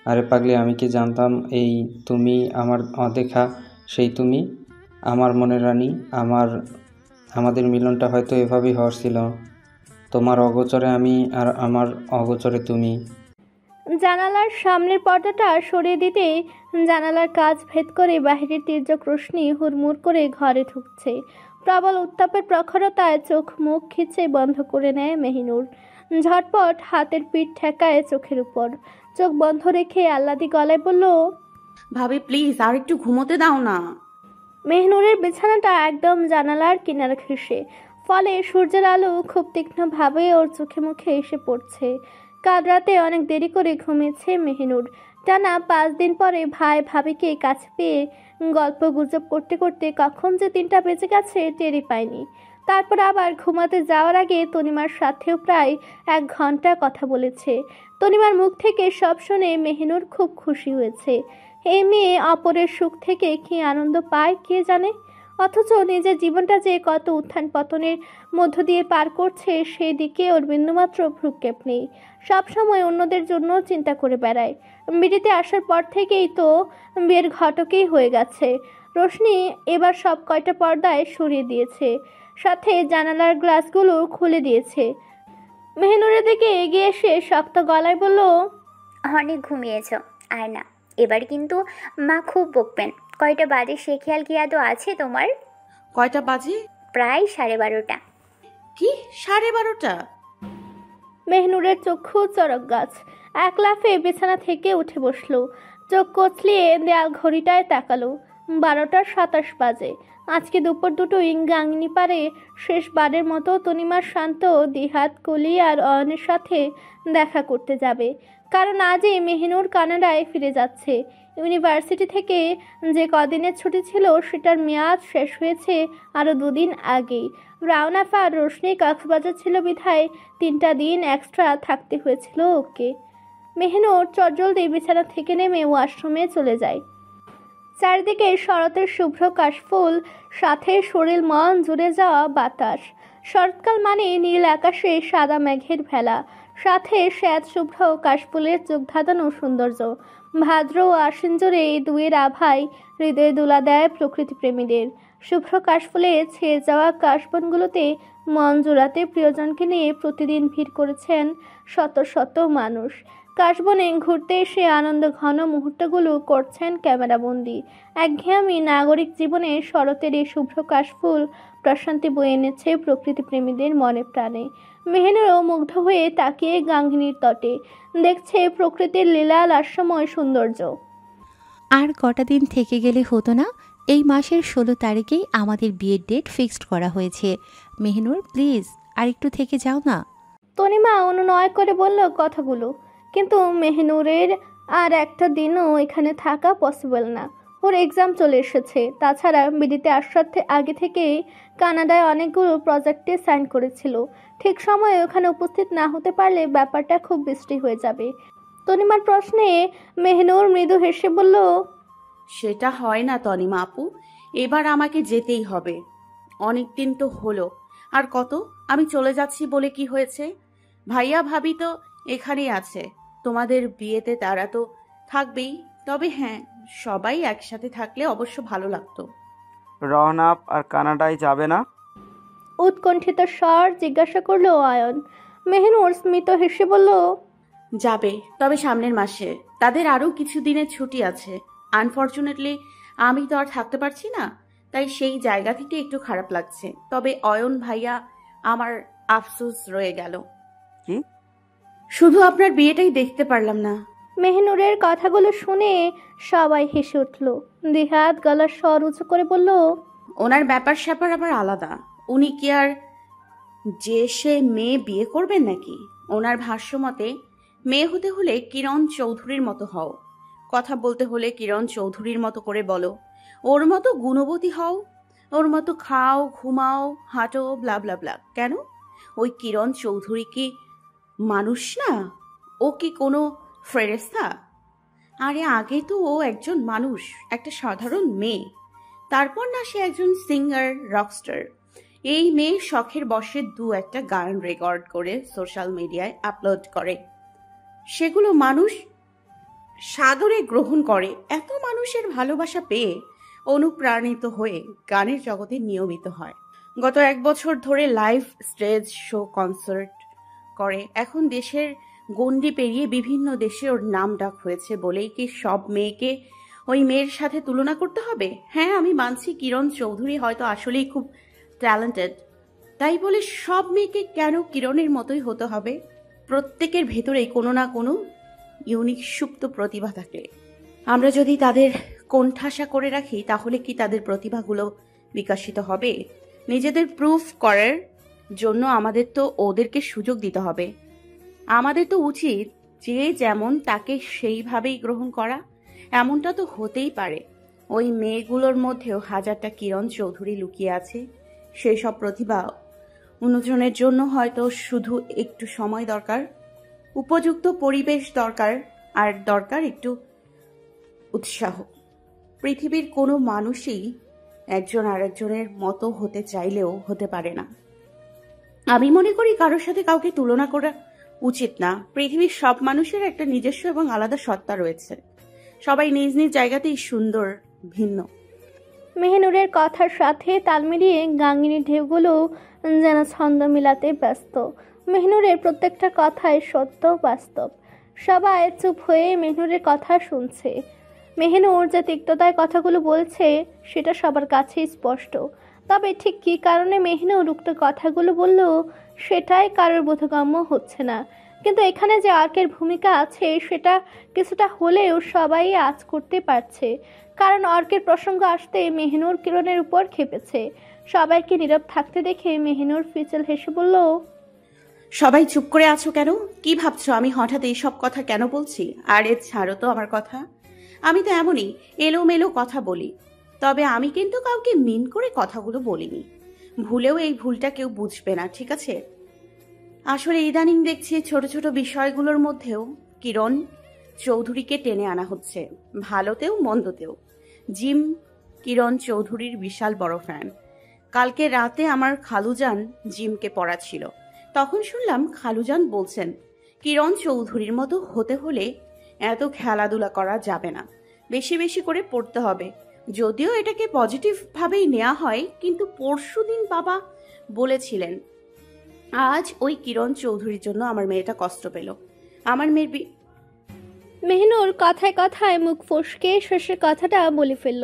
আরে পাগলি, আমি কি জানতাম এই তুমি আমার অদেখা সেই তুমি, আমার মনের রানী। আমাদের মিলনটা হয়তো এভাবেই হওয়ার ছিল, তোমার অগোচরে আমি আর আমার অগোচরে তুমি। জানালার সামনের পর্দাটা সরিয়ে দিতে জানালার কাঁচ ভেদ করে বাহিরের তীর্যক রোশনি হুড়মুড় করে ঘরে ঢুকছে। প্রবল উত্তাপের প্রখরতায় চোখ মুখ খিচে বন্ধ করে নেয় মেহিনুর। ঝটপট হাতের পিঠ ঠেকায় চোখের উপর। চোখ বন্ধ রেখে আহ্লাদি গলায় বলল, ভাবি প্লিজ আর একটু ঘুমোতে দাও না। মেহনুরের বিছানাটা একদম জানালার কিনারা ঘেঁষে, ফলে সূর্যের আলো খুব তীক্ষ্ণভাবে ওর চোখে মুখে এসে পড়ছে। কাল রাতে অনেক দেরি করে ঘুমিয়েছে মেহনুর। টানা 5 দিন পরে ভাই ভাবিকে কাছে পেয়ে গল্প গুজব করতে করতে কখন যে 3টা বেজে গেছে টেরই পায়নি। তারপর আবার ঘুমাতে যাওয়ার আগে তনিমার সাথেও প্রায় 1 ঘন্টা কথা বলেছে। তনিমার মুখ থেকে সব শুনে মেহনুর খুব খুশি হয়েছে। এই মেয়ে অপরের সুখ থেকে কি আনন্দ পায় কে জানে, অথচ নিজের জীবনটা যে কত উত্থান পতনের মধ্য দিয়ে পার করছে সেই দিকে ওর বিন্দুমাত্র ভ্রুক্ষেপ নেই। সবসময় অন্যদের জন্য চিন্তা করে বেড়ায়। বিড়িতে আসার পর থেকেই তো বিয়ের ঘটকেই হয়ে গেছে। রোশনি এবার সব কয়টা পর্দায় সরিয়ে দিয়েছে, সাথে জানালার গ্লাসগুলো খুলে দিয়েছে। মেহনুরের দিকে এগিয়ে এসে শক্ত গলায় বলল, অনেক ঘুমিয়েছ, আর না, এবার কিন্তু মা খুব বকবেন। কয়টা বাজে সে খেয়াল কি আদৌ আছে তোমার? কয়টা বাজে? প্রায় 12:30। কি 12:30? মেহনুরের চক্ষু চরক গাছ। এক লাফে বিছানা থেকে উঠে বসলো। চোখ কচলিয়ে দেয়াল ঘড়িটায় তাকালো। 12:27 বাজে। আজকে দুপুর দুটোই গাংনি পারে শেষবারের মতো তনিমার শান্ত, দিহাত, কলি আর অয়নের সাথে দেখা করতে যাবে। কারণ আজই মেহিনুর কানাডায় ফিরে যাচ্ছে। ইউনিভার্সিটি থেকে যে কদিনের ছুটি ছিল সেটার মেয়াদ শেষ হয়েছে আরও 2 দিন আগেই। রাওনাফা আর রোশনি কক্সবাজার ছিল বিধায় 3টা দিন এক্সট্রা থাকতে হয়েছিল ওকে। মেহিনুর চটজলদি বিছানা থেকে নেমে ওয়াশরুমে চলে যায়। চারিদিকে শরতের শুভ্র কাশফুল, সাথে শরীর মন জুড়ে যাওয়া বাতাস। শরৎকাল মানে নীল আকাশে সাদা মেঘের ভেলা, সাথে শ্বেত শুভ্র কাশফুলের চোখ ধাঁধানো সৌন্দর্য। ভাদ্র ও আশ্বিন জুড়ে এই দুয়ের আভায় হৃদয়ে দোলা দেয় প্রকৃতিপ্রেমীদের। শুভ্র কাশফুলে ছেয়ে যাওয়া কাশবনগুলোতে মন জোড়াতে প্রিয়জনকে নিয়ে প্রতিদিন ভিড় করেছেন শত শত মানুষ। কাশবনে ঘুরতে এসে আনন্দ ঘন মুহূর্তগুলো করছেন ক্যামেরাবন্দি। একঘেয়েমি নাগরিক জীবনে শরতের এই শুভ্র কাশফুল প্রশান্তি বয়ে এনেছে প্রকৃতিপ্রেমীদের মনে প্রাণে। মেহেনুরও মুগ্ধ হয়ে তাকিয়ে গাঙ্গিনীর তটে দেখছে প্রকৃতির লীলা লাস্যময় সৌন্দর্য। আর কটা দিন থেকে গেলে হতো না? এই মাসের 16 তারিখেই আমাদের বিয়ের ডেট ফিক্সড করা হয়েছে। মেহনুর প্লিজ আর একটু থেকে যাও না। তনিমা অনুনয় করে বলল কথাগুলো, কিন্তু মেহনুরের আর একটা দিনও এখানে থাকা পসিবল না। ওর এক্সাম চলে এসেছে। তাছাড়া বিডিতে আসার আগে থেকেই কানাডায় অনেকগুলো প্রজেক্টে সাইন করেছিল। ঠিক সময়ে ওখানে উপস্থিত না হতে পারলে ব্যাপারটা খুব বৃষ্টি হয়ে যাবে। তনিমার প্রশ্নে মেহনুর মৃদু হেসে বলল, সেটা হয় না তনিমা আপু, এবার আমাকে যেতেই হবে। অনেক দিন তো হলো, আর কত? আমি চলে যাচ্ছি বলে কি হয়েছে? ভাইয়া ভাবি তো এখানেই আছে। তোমাদের বিয়েতে তারা তো থাকবেই, তবে হ্যাঁ, সবাই একসাথে থাকলে অবশ্য ভালো লাগতো। রহনাপ আর কানাডায় যাবে না? উৎকণ্ঠিত স্বর জিজ্ঞাসা করলো অয়ন। মেহনুর স্মিত হেসে বলল, যাবে, তবে সামনের মাসে। তাদের আরও কিছু দিনের ছুটি আছে। আনফর্চুনেটলি আমি তো আর থাকতে পারছি না, তাই সেই জায়গা থেকে একটু খারাপ লাগছে। তবে অয়ন ভাইয়া, আমার আফসোস রয়ে গেল। কি? শুধু আপনার বিয়েটাই দেখতে পারলাম না। মেহনুরের কথাগুলো শুনে সবাই হেসে উঠল। দিহাত গলার স্বর উঁচু করে বলল, ওনার ব্যাপার স্যাপার আবার আলাদা। উনি কি আর যে সে মেয়ে বিয়ে করবেন নাকি? ওনার ভাষ্য মতে মেয়ে হতে হলে কিরণ চৌধুরীর মতো হও। কথা বলতে হলে কিরণ চৌধুরীর মতো করে বলো, ওর মতো গুণবতী হও, ওর মতো খাও, ঘুমাও, হাঁটো, ব্লা ব্লা ব্লা। কেন? ওই কিরণ চৌধুরী কি মানুষ না? ও কি কোনো ফেরেশতা? আরে আগে তো ও একজন মানুষ, একটা সাধারণ মেয়ে। তারপর না সে একজন সিঙ্গার, রকস্টার। এই মেয়ে শখের বশে দু একটা গান রেকর্ড করে সোশ্যাল মিডিয়ায় আপলোড করে, সেগুলো মানুষ সাদরে গ্রহণ করে। এত মানুষের ভালোবাসা পেয়ে অনুপ্রাণিত হয়ে গানের জগতে নিয়মিত হয়। গত 1 বছর ধরে লাইভ স্টেজ শো, কনসার্ট করে। এখন দেশের গণ্ডি পেরিয়ে বিভিন্ন দেশে ওর নাম ডাক হয়েছে বলেই কি সব মেয়েকে ওই মেয়ের সাথে তুলনা করতে হবে? হ্যাঁ, আমি মানছি কিরণ চৌধুরী হয়তো আসলেই খুব ট্যালেন্টেড, তাই বলে সব মেয়েকে কেন কিরণের মতোই হতে হবে? প্রত্যেকের ভেতরেই কোনো না কোনো ইউনিক সুপ্ত প্রতিভা থাকে। আমরা যদি তাদের কোণঠাসা করে রাখি, তাহলে কি তাদের প্রতিভাগুলো বিকশিত হবে? নিজেদের প্রুফ করার জন্য আমাদের তো ওদেরকে সুযোগ দিতে হবে। আমাদের তো উচিত যে যেমন তাকে সেইভাবেই গ্রহণ করা। এমনটা তো হতেই পারে ওই মেয়েগুলোর মধ্যেও হাজারটা কিরণ চৌধুরী লুকিয়ে আছে। সেই সব প্রতিভা উন্মোচনের জন্য হয়তো শুধু একটু সময় দরকার, উপযুক্ত পরিবেশ দরকার, আর দরকার একটু উৎসাহ। পৃথিবীর কোনো মানুষই একজন আরেকজনের মতো হতে চাইলেও হতে পারে না। আমি মনে করি কারোর সাথে কাউকে তুলনা করা উচিত না। পৃথিবীর সব মানুষের একটা নিজস্ব এবং আলাদা সত্তা রয়েছে। সবাই নিজ নিজ জায়গাতেই সুন্দর, ভিন্ন। মেহনুরের কথার সাথে তাল মিলিয়ে গাঙ্গিনীর ঢেউগুলো যেন ছন্দ মিলাতে ব্যস্ত। মেহনুরের প্রত্যেকটা কথাই সত্য, বাস্তব। সবাই চুপ হয়ে মেহনুরের কথা শুনছে। মেহনুর যে তিক্ততায় কথাগুলো বলছে সেটা সবার কাছেই স্পষ্ট। তবে ঠিক কী কারণে মেহনুর উক্ত কথাগুলো বলল সেটাই কারোর বোধগম্য হচ্ছে না। কিন্তু এখানে যে আর্কের ভূমিকা আছে সেটা কিছুটা হলেও সবাই আঁচ করতে পারছে। কারণ অর্কের প্রসঙ্গ আসতে মেহনুর কিরণের উপর খেপেছে। সবাইকে নীরব থাকতে দেখে মেহনুর ফিচেল হেসে বলল, সবাই চুপ করে আছো কেন? কি ভাবছো আমি হঠাৎ এইসব কথা কেন বলছি? আরে ছাড়ো তো আমার কথা। আমি তো এমনই এলোমেলো কথা বলি। তবে আমি কিন্তু কাউকে মিন করে কথাগুলো বলিনি। ভুলেও এই ভুলটা কেউ বুঝবে না, ঠিক আছে? আসলে ইদানিং দেখছি ছোট ছোট বিষয়গুলোর মধ্যেও কিরণ চৌধুরীকে টেনে আনা হচ্ছে, ভালোতেও মন্দতেও। জিম কিরণ চৌধুরীর বিশাল বড় ফ্যান। কালকে রাতে আমার খালুজান জিমকে পড়াচ্ছিল। তখন শুনলাম খালুজান বলছেন কিরণ চৌধুরীর মতো হতে হলে এত খেলাধুলা করা যাবে না, বেশি বেশি করে পড়তে হবে। যদিও এটাকে পজিটিভ ভাবেই নেওয়া হয়, কিন্তু পরশুদিন বাবা বলেছিলেন আজ ওই কিরণ চৌধুরীর জন্য আমার মেয়েটা কষ্ট পেল। আমার মেয়ের মেহনুর কথায় কথায় মুখ ফসকে শেষের কথাটা বলে ফেলল।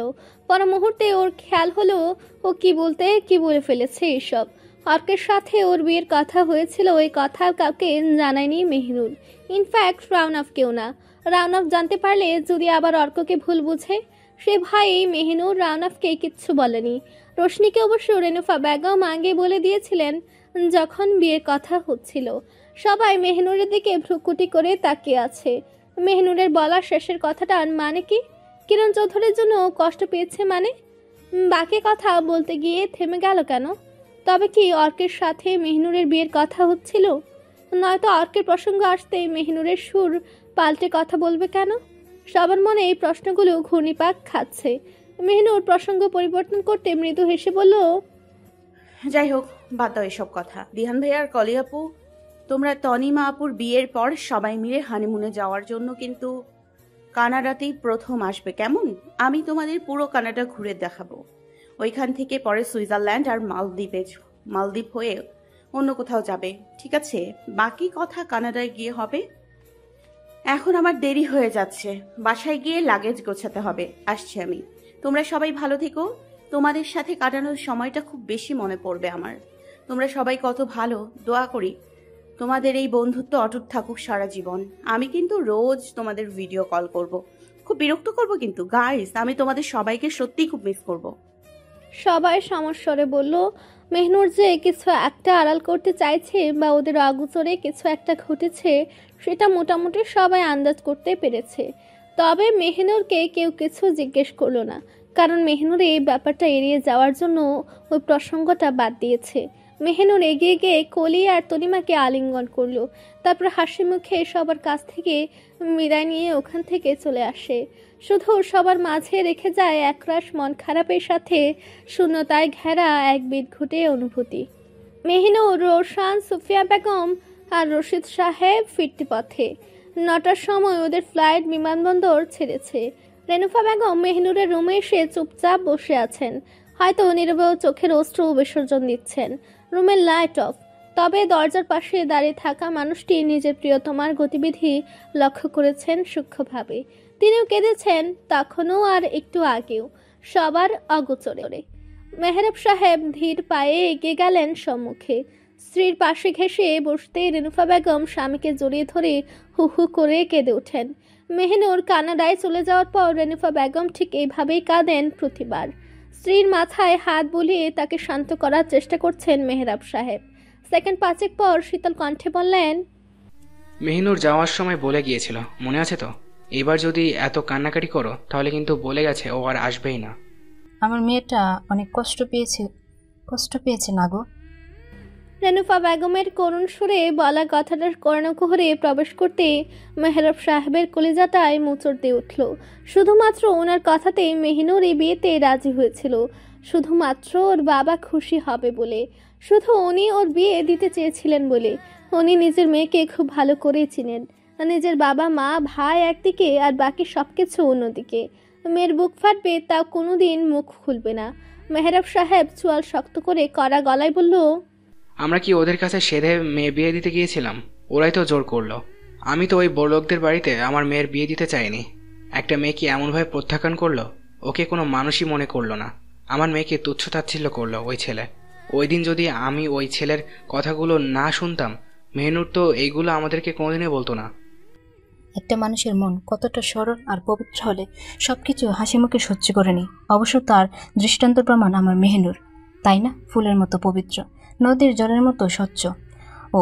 পর মুহূর্তে ওর খেয়াল হলো ও কি বলে ফেলেছে এসব। অর্কের সাথে ওর বিয়ের কথা হয়েছিল, ওই কথা কাউকে জানায়নি মেহনুর। ইনফ্যাক্ট রাউনাফকেও না। রাউনাফ জানতে পারলে যদি আবার অর্ককে ভুল বুঝে, সে ভয়ে মেহনুর রাউনাফকে কিচ্ছু বলেনি। রোশনিকে অবশ্য রেনুফা বেগম আগে বলে দিয়েছিলেন যখন বিয়ের কথা হচ্ছিল। সবাই মেহনুরের দিকে ভ্রুকুটি করে তাকিয়ে আছে। মেহনুরের বলা শেষের কথাটার মানে কি? কিরণ চৌধুরীর জন্য কষ্ট পেয়েছে মানে? বাকি কথা বলতে গিয়ে থেমে গেল কেন? তবে কি অর্কের সাথে মেহনুরের বিয়ের কথা হচ্ছিল? নয়তো অর্কের প্রসঙ্গ আসতে মেহনুরের সুর পাল্টে কথা বলবে কেন? সবার মনে এই প্রশ্নগুলো ঘূর্ণিপাক খাচ্ছে। মেহনুর প্রসঙ্গ পরিবর্তন করতে মৃদু হেসে বলল, যাই হোক, বাদ দাও এসব কথা। দিহান ভাই আর কলি আপু, তোমরা তনিমা আপুর বিয়ের পর সবাই মিলে হানিমুনে যাওয়ার জন্য কিন্তু কানাডাতেই প্রথম আসবে, কেমন? আমি তোমাদের পুরো কানাডা ঘুরে দেখাবো। ওইখান থেকে পরে সুইজারল্যান্ড আর মালদ্বীপ হয়ে অন্য কোথাও যাবে, ঠিক আছে? বাকি কথা কানাডায় গিয়ে হবে। এখন আমার দেরি হয়ে যাচ্ছে, বাসায় গিয়ে লাগেজ গোছাতে হবে। আসছি আমি। তোমরা সবাই ভালো থেকো। তোমাদের সাথে কাটানোর সময়টা খুব বেশি মনে পড়বে আমার। তোমরা সবাই কত ভালো, দোয়া করি তোমাদের এই বন্ধুত্ব অটুট থাকুক সারা জীবন। আমি কিন্তু রোজ তোমাদের ভিডিও কল করব, খুব বিরক্ত করব কিন্তু গাইস, আমি তোমাদের সবাইকে সত্যিই খুব মিস করব। সবাই সমস্বরে বলল। মেহনুর যে কিছু একটা আড়াল করতে চাইছে বা ওদের অগোচরে কিছু একটা ঘটেছে সেটা মোটামুটি সবাই আন্দাজ করতে পেরেছে। তবে মেহিনুরকে কেউ কিছু জিজ্ঞেস করলো না, কারণ মেহিনুর এই ব্যাপারটা এড়িয়ে যাওয়ার জন্য ওই প্রসঙ্গটা বাদ দিয়েছে। মেহিনুর এগিয়ে গিয়ে কলি আর তনিমাকে আলিঙ্গন করলো, তারপর হাসি মুখে সবার কাছ থেকে বিদায় নিয়ে ওখান থেকে চলে আসে। শুধু সবার মাঝে রেখে যায় একরাশ মন খারাপের সাথে শূন্যতায় ঘেরা এক বিদঘুটে অনুভূতি। মেহিনুর, রোশান, সুফিয়া বেগম আর রশিদ সাহেব ফিরতি পথে। 9টার সময় ওদের ফ্লাইট বিমানবন্দর ছেড়েছে। রেনুফা বেগম মেহিনুরের রুমে এসে চুপচাপ বসে আছেন, হয়তো নীরবে চোখের অশ্রু বিসর্জন দিচ্ছেন। রুমের লাইট অফ, তবে দরজার পাশে দাঁড়িয়ে থাকা মানুষটি নিজের প্রিয়তমার গতিবিধি লক্ষ্য করেছেন সূক্ষ্মভাবে। তিনিও কেঁদেছেন, তখনও আর একটু আগেও, সবার অগোচরে। মেহরাব সাহেব ধীর পায়ে এগিয়ে গেলেন সম্মুখে। স্ত্রীর পাশে ঘেঁষে বসতে রেনুফা বেগম স্বামীকে জড়িয়ে ধরে হু হু করে কেঁদে ওঠেন। মেহিনুর কানাডায় চলে যাওয়ার পর রেনুফা বেগম ঠিক এইভাবেই কাঁদেন প্রতিবার। স্ত্রীর মাথায় হাত বুলিয়ে তাকে শান্ত করার চেষ্টা করছেন মেহরাব সাহেব। সেকেন্ড 5 পর শীতল কণ্ঠে বললেন, মেহিনুর যাওয়ার সময় বলে গিয়েছিল, মনে আছে তো? এবার যদি এত কান্নাকাটি করো তাহলে কিন্তু বলে গেছে ও আর আসবেই না। আমার মেয়েটা অনেক কষ্ট পেয়েছে না গো। রেনুফা বেগমের করুণ সুরে বলা কথাটার কর্ণকুহরে প্রবেশ করতে মেহরাব সাহেবের কলিজাটায় মোচড় দিয়ে উঠল। শুধুমাত্র ওনার কথাতেই মেহিনুর এই বিয়েতে রাজি হয়েছিল, শুধুমাত্র ওর বাবা খুশি হবে বলে, শুধু উনি ওর বিয়ে দিতে চেয়েছিলেন বলে। উনি নিজের মেয়েকে খুব ভালো করে চিনেন। নিজের বাবা মা ভাই একদিকে আর বাকি সব কিছু অন্যদিকে। মেয়ের বুক ফাটবে, তাও কোনোদিন মুখ খুলবে না। মেহরাব সাহেব চোয়াল শক্ত করে কড়া গলায় বলল, আমরা কি ওদের কাছে সেধে মেয়ে বিয়ে দিতে গিয়েছিলাম? ওরাই তো জোর করলো। আমি তো ওই বড়লোকদের বাড়িতে আমার মেয়ের বিয়ে দিতে চাইনি। একটা মেয়ে কি এমনভাবে প্রত্যাখ্যান করলো? ওকে কোনো মানুষই মনে করলো না। আমার মেয়েকে তুচ্ছ তাচ্ছিল্য করলো ওই ছেলে। ওই দিন যদি আমি ওই ছেলের কথাগুলো না শুনতাম, মেহনুর তো এইগুলো আমাদেরকে কোনোদিনই বলতো না। একটা মানুষের মন কতটা সরল আর পবিত্র হলে সবকিছু হাসি মুখে সহ্য করে নি। অবশ্য তার দৃষ্টান্ত প্রমাণ আমার মেহনুর, তাই না? ফুলের মতো পবিত্র, নদীর জলের মতো স্বচ্ছ। ও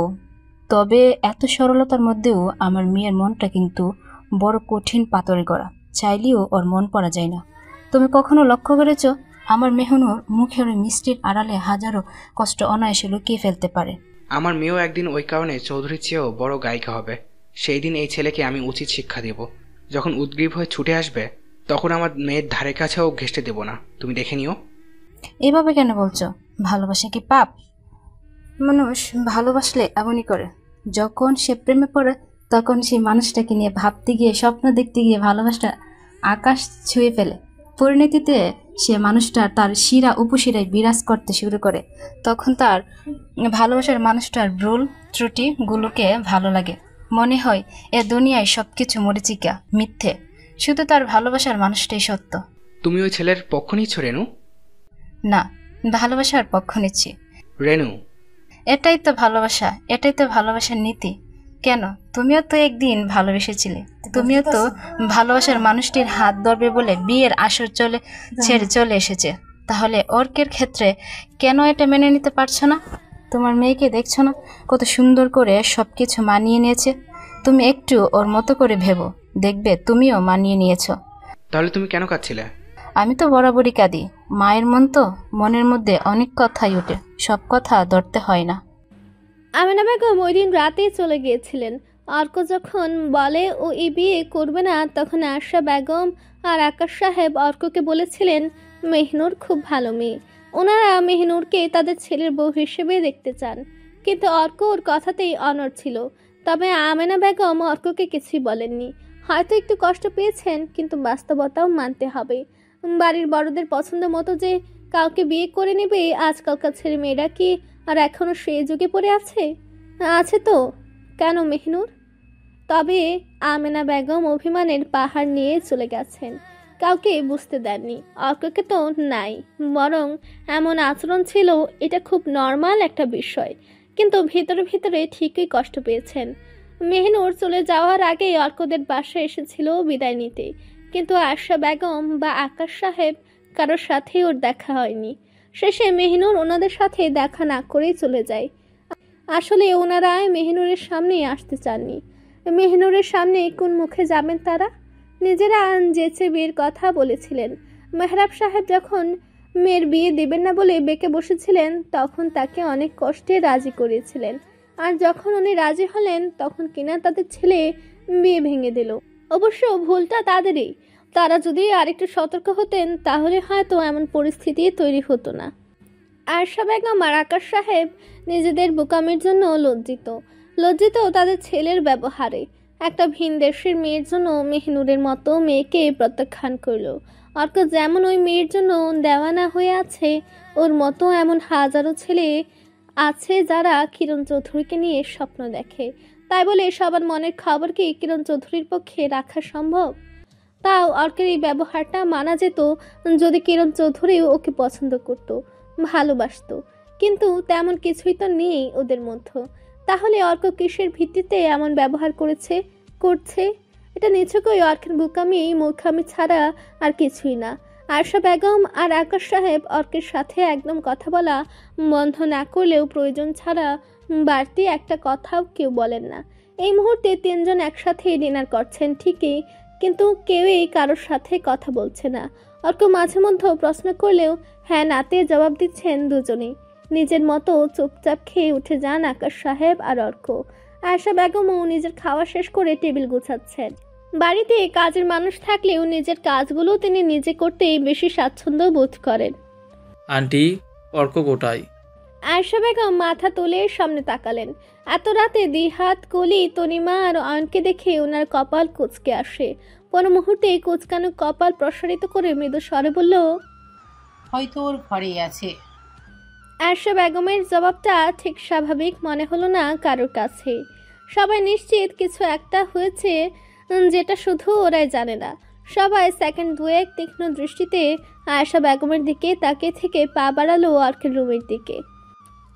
তবে এত সরলতার মধ্যেও আমার মেয়ের মনটা কিন্তু বড় কঠিন পাথরে গড়া, চাইলেও ওর মন পড়া যায় না। তুমি কখনো লক্ষ্য করেছ আমার মেহনুর মুখের ওই মিষ্টির আড়ালে হাজারো কষ্ট অনায়াসে লুকিয়ে ফেলতে পারে? আমার মেয়েও একদিন ওই কারণে চৌধুরীর চেয়েও বড় গায়িকা হবে। সেই দিন এই ছেলেকে আমি উচিত শিক্ষা দেব। যখন উদ্গ্রীব হয়ে ছুটে আসবে তখন আমার মেয়ের ধারে কাছেও ঘেঁষতে দেব না। তুমি দেখে নিও। এভাবে কেন বলছো? ভালোবাসা কি পাপ? মানুষ ভালোবাসলে এমনই করে। যখন সে প্রেমে পড়ে তখন সেই মানুষটাকে নিয়ে ভাবতে গিয়ে, স্বপ্ন দেখতে গিয়ে ভালোবাসাটা আকাশ ছুঁয়ে ফেলে। পরিণতিতে সে মানুষটা তার শিরা উপশিরায় বিরাজ করতে শুরু করে। তখন তার ভালোবাসার মানুষটার ভুল ত্রুটিগুলোকে ভালো লাগে। মনে হয় এ দুনিয়ায় সবকিছু মরিচিকা, মিথ্যে, শুধু তার ভালোবাসার মানুষটাই সত্য। তুমি ওই ছেলের পক্ষ নিচ্ছ রেনু? না, ভালোবাসার পক্ষ নিচ্ছি। রেনু, এটাই তো ভালোবাসা, এটাই তো ভালোবাসার নীতি। কেন, তুমিও তো একদিন ভালোবেসেছিলে। তুমিও তো ভালোবাসার মানুষটির হাত ধরবে বলে বিয়ের আসর ছেড়ে চলে এসেছে। তাহলে অর্কের ক্ষেত্রে কেন এটা মেনে নিতে পারছো না? তোমার মেয়েকে দেখছো না কত সুন্দর করে সবকিছু মানিয়ে নিয়েছে? তুমি একটু ওর মতো করে ভেবো, দেখবে তুমিও মানিয়ে নিয়েছো। তাহলে তুমি কেন কাঁদছিলে? আমি তো বরাবরই কাঁদি। মায়ের মন তো, মনের মধ্যে অনেক কথাই ওঠে, সব কথা ধরতে হয় না। আমেনা বেগম ওই দিন রাতেই চলে গিয়েছিলেন। অর্ক যখন বলে ও এই বিয়ে করবে না, তখন আশা বেগম আর আকাশ সাহেব অর্ককে বলেছিলেন মেহনুর খুব ভালো মেয়ে, ওনারা মেহনুরকে তাদের ছেলের বউ হিসেবে দেখতে চান। কিন্তু অর্ক ওর কথাতেই অনড় ছিল। তবে আমেনা বেগম অর্ককে কিছুই বলেননি। হয়তো একটু কষ্ট পেয়েছেন, কিন্তু বাস্তবতাও মানতে হবে। বাড়ির বড়দের পছন্দ মতো যে কাউকে বিয়ে করে নেবে আজকালকার ছেলে মেয়েরা কি আর এখনো সেই যুগে পড়ে আছে তো? কেন মেহনুর? তবে আমেনা বেগম অভিমানের পাহাড় নিয়ে চলে গেছেন, কাউকে বুঝতে দেননি। অর্ককে তো নাই, বরং এমন আচরণ ছিল, এটা খুব নর্মাল একটা বিষয়। কিন্তু ভিতরে ভিতরে ঠিকই কষ্ট পেয়েছেন। মেহনুর চলে যাওয়ার আগেই অর্কদের বাসায় এসেছিল বিদায় নিতে, কিন্তু আশা বেগম বা আকাশ সাহেব কারোর সাথেই ওর দেখা হয়নি। শেষে মেহনুর ওনাদের সাথে দেখা না করেই চলে যায়। আসলে ওনারা মেহনুরের সামনে আসতে চাননি। মেহনুরের সামনে কোন মুখে যাবেন তারা? নিজেরা যেচে বিয়ের কথা বলেছিলেন। মেহরাব সাহেব যখন মেয়ের বিয়ে দেবেন না বলে বেঁকে বসেছিলেন তখন তাকে অনেক কষ্টে রাজি করিয়েছিলেন, আর যখন উনি রাজি হলেন তখন কিনা তাদের ছেলে বিয়ে ভেঙে দিল। অবশ্য ভুলটা তাদেরই। তারা যদি আরেকটু সতর্ক হতেন তাহলে হয়তো এমন পরিস্থিতি তৈরি হতো না। আয়েশা বেগম আর আকাশ সাহেব নিজেদের বোকামির জন্য লজ্জিত তাদের ছেলের ব্যবহারে। একটা ভিন দেশের মেয়ের জন্য মেহনুরের মতো মেয়েকে প্রত্যাখ্যান করলো। অর্ক যেমন ওই মেয়ের জন্য দেওয়ানা হয়ে আছে, ওর মতো এমন হাজারো ছেলে আছে যারা কিরণ চৌধুরীকে নিয়ে স্বপ্ন দেখে। তাই বলে সবার মনের খবর কি কিরণ চৌধুরীর পক্ষে রাখা সম্ভব? তাও অর্কের এই ব্যবহারটা মানা যেত যদি কিরণ চৌধুরীও ওকে পছন্দ করত, ভালোবাসত। কিন্তু তেমন কিছুই তো নেই ওদের মধ্যে। তাহলে অর্ক কিসের ভিত্তিতে এমন ব্যবহার করছে? এটা নিছকই অর্কের বোকামি মূর্খামি ছাড়া আর কিছুই না। আয়েশা বেগম আর আকাশ সাহেব অর্কের সাথে একদম কথা বলা বন্ধ না করলেও প্রয়োজন ছাড়া বাড়তি একটা কথাও কেউ বলেন না। এই মুহূর্তে তিনজন একসাথে ডিনার করছেন ঠিকই, কিন্তু কেউই কারোর সাথে কথা বলছে না। অর্ক মাঝে মধ্যে প্রশ্ন করলেও হ্যাঁ নাতে জবাব দিচ্ছেন দুজনেই। নিজের মতো চুপচাপ খেয়ে উঠে যান আকাশ সাহেব আর অর্ক। আয়েশা বেগমও নিজের খাওয়া শেষ করে টেবিল গুছাচ্ছেন। বাড়িতে কাজের মানুষ থাকলেও নিজের কাজগুলো তিনি নিজে করতেই বেশি স্বাচ্ছন্দ্য বোধ করেন। আন্টি, অর্ক কোথায়? আয়েশা বেগম মাথা তুলে সামনে তাকালেন। এত রাতে দিহাত, কলি, তনিমা আর অয়নকে দেখে ওনার কপাল কুঁচকে আসে। পর মুহূর্তে কুচকানো কপাল প্রসারিত করে মৃদু স্বরে বলল, হয়তো ওর ঘরেই আছে। আয়েশা বেগমের জবাবটা ঠিক স্বাভাবিক মনে হলো না কারোর কাছে। সবাই নিশ্চিত কিছু একটা হয়েছে যেটা শুধু ওরাই জানে না। সবাই সেকেন্ড দুয়েক তীক্ষ্ণ দৃষ্টিতে আয়েশা বেগমের দিকে তাকিয়ে থেকে পা বাড়ালো অর্কের রুমের দিকে।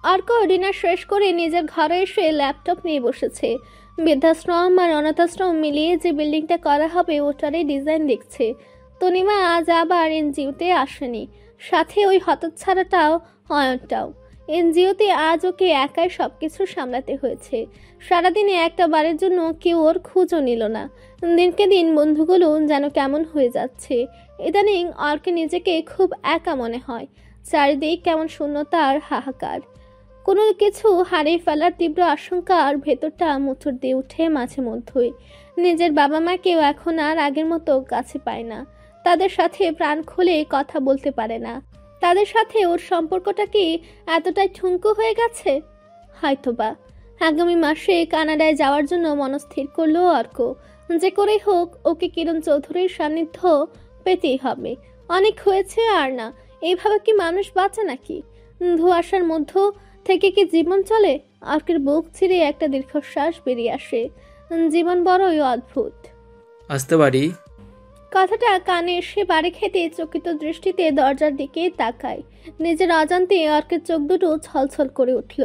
অর্ক ডিনার শেষ করে নিজের ঘরে এসে ল্যাপটপ নিয়ে বসেছে। বৃদ্ধাশ্রম আর অনাথাশ্রম মিলিয়ে যে বিল্ডিংটা করা হবে ওটারই ডিজাইন দেখছে। তনিমা আজ আবার এনজিওতে আসেনি, সাথে ওই হতচ্ছাড়াটাও অয়নটাও। এনজিওতে আজ ওকে একাই সবকিছু সামলাতে হয়েছে। সারাদিনে একটা বারের জন্য কেউ ওর খোঁজও নিল না। দিনকে দিন বন্ধুগুলো যেন কেমন হয়ে যাচ্ছে। ইদানিং অর্কে নিজেকে খুব একা মনে হয়। চারিদিক কেমন শূন্যতার হাহাকার। কোনো কিছু হারিয়ে ফেলার তীব্র আশঙ্কা আর ভেতরটা মুচড় দিয়ে উঠে মাঝে মধ্যেই। নিজের বাবা মাকেও এখন আর আগের মতো কাছে পায় না। তাদের সাথে প্রাণ খুলে কথা বলতে পারে না। তাদের সাথে ওর সম্পর্কটা কি এতটাই ঠুনকো হয়ে গেছে? হয়তোবা। আগামী মাসে কানাডায় যাওয়ার জন্য মনস্থির করলো অর্ক। যে করেই হোক ওকে কিরণ চৌধুরীর সান্নিধ্য পেতেই হবে। অনেক হয়েছে আর না। এইভাবে কি মানুষ বাঁচে নাকি? ধোঁয়াশার মধ্য থেকে কি জীবন চলে? অর্কের বুক ছিঁড়ে একটা দীর্ঘশ্বাস বেরিয়ে আসে। জীবন বড়ই অদ্ভুত। আসতে পারি? কথাটা কানে এসে বাড়ি খেতে চকিত দৃষ্টিতে দরজার দিকে তাকায়। নিজের অজান্তে অর্কের চোখ দুটো ছলছল করে উঠল।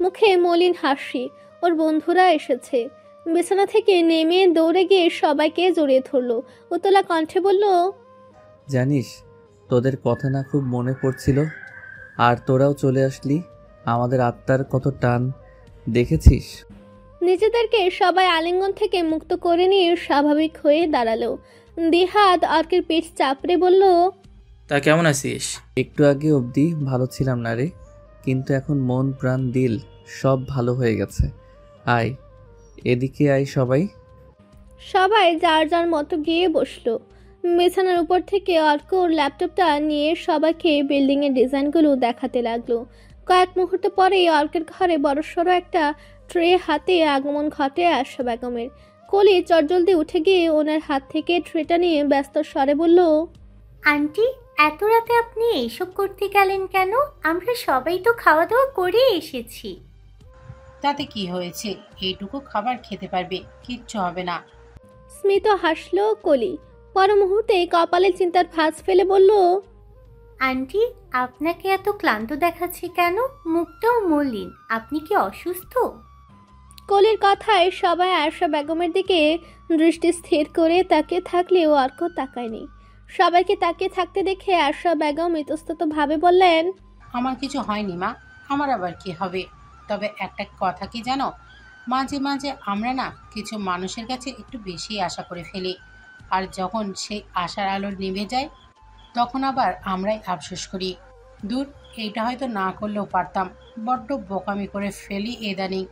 মুখে মলিন হাসি। ওর বন্ধুরা এসেছে। বিছানা থেকে নেমে দৌড়ে গিয়ে সবাইকে জড়িয়ে ধরলো। উতলা কণ্ঠে বলল, জানিস তোদের কথা না খুব মনে পড়ছিল, আর তোরাও চলে আসলি। আমাদের আত্মার কত টান দেখেছিস? নিজেদেরকে সবাই আলিঙ্গন থেকে মুক্ত করে নিয়ে স্বাভাবিক হয়ে দাঁড়ালো। দিহাত অর্কের পিঠ চাপড়ে বলল, তা কেমন আছিস? একটু আগে অবধি ভালো ছিলাম না রে, কিন্তু এখন মন প্রাণ দিল সব ভালো হয়ে গেছে। আয় এদিকে আয়। সবাই যার যার মতো গিয়ে বসলো। বিছানার উপর থেকে অর্ক ওর ল্যাপটপটা নিয়ে সবাইকে বিল্ডিংয়ের ডিজাইনগুলো দেখাতে লাগলো। কয়েক মুহূর্ত পরেই অর্কের ঘরে বড়সড় একটা ট্রে হাতে আগমন ঘটে আয়েশা বেগমের। কলি চটজলদি উঠে গিয়ে ওনার হাত থেকে ট্রেটা নিয়ে ব্যস্ত স্বরে বলল, আন্টি, এত রাতে আপনি এইসব করতে গেলেন কেন? আমরা সবাই তো খাওয়া দাওয়া করে এসেছি। তাতে কি হয়েছে? এইটুকু খাবার খেতে পারবে, কিচ্ছু হবে না। স্মিত হাসলো কলি। পর মুহূর্তে কপালে চিন্তার ভাঁজ ফেলে বলল, আন্টি, আপনাকে এত ক্লান্ত দেখাচ্ছে কেন? মুখটাও মলিন। আপনি কি অসুস্থ? কলির কথায় সবাই আয়েশা বেগমের দিকে দৃষ্টি স্থির করে তাকিয়ে থাকলেও অর্ক তাকায়নি। সবাইকে তাকিয়ে থাকতে দেখে আয়েশা বেগম ইতস্তত ভাবে বললেন, আমার কিছু হয়নি মা, আমার আবার কি হবে? তবে একটা কথা কি জানো, মাঝে মাঝে আমরা না কিছু মানুষের কাছে একটু বেশি আশা করে ফেলি। আর যখন সেই আশার আলো নিভে যায় তখন আবার আমরাই আফসোস করি। দূর, এইটা হয়তো না করলেও পারতাম, বড্ড বোকামি করে ফেলি ইদানিং।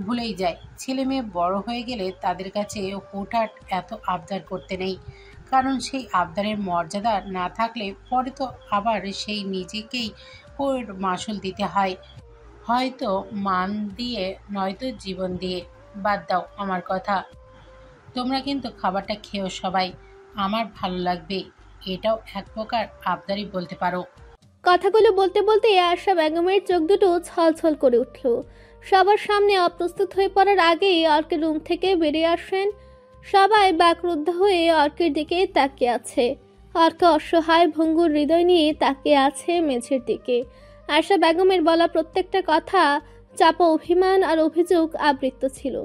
ভুলেই যায় ছেলে মেয়ে বড় হয়ে গেলে তাদের কাছে হুটহাট এত আবদার করতে নেই, কারণ সেই আবদারের মর্যাদা না থাকলে পরে তো আবার সেই নিজেকেই ওর মাসুল দিতে হয়, হয়তো মান দিয়ে নয়তো জীবন দিয়ে। বাদ দাও আমার কথা, তোমরা কিন্তু খাবারটা খেও সবাই, আমার ভালো লাগবে, এটাও এক প্রকার আবদারই বলতে পারো। কথাগুলো বলতে বলতে আশা বেগমের চোখ দুটো ছলছল করে উঠল। সবার সামনে অপ্রস্তুত হয়ে পড়ার আগেই অর্কের রুম থেকে বেরিয়ে আসেন। সবাই বাকরুদ্ধ হয়ে অর্কের দিকে তাকিয়ে আছে। অর্ক অসহায় ভঙ্গুর হৃদয় নিয়ে তাকিয়ে আছে মেঝের দিকে। আশা বেগমের বলা প্রত্যেকটা কথা চাপা অভিমান আর অভিযোগ আবৃত ছিল।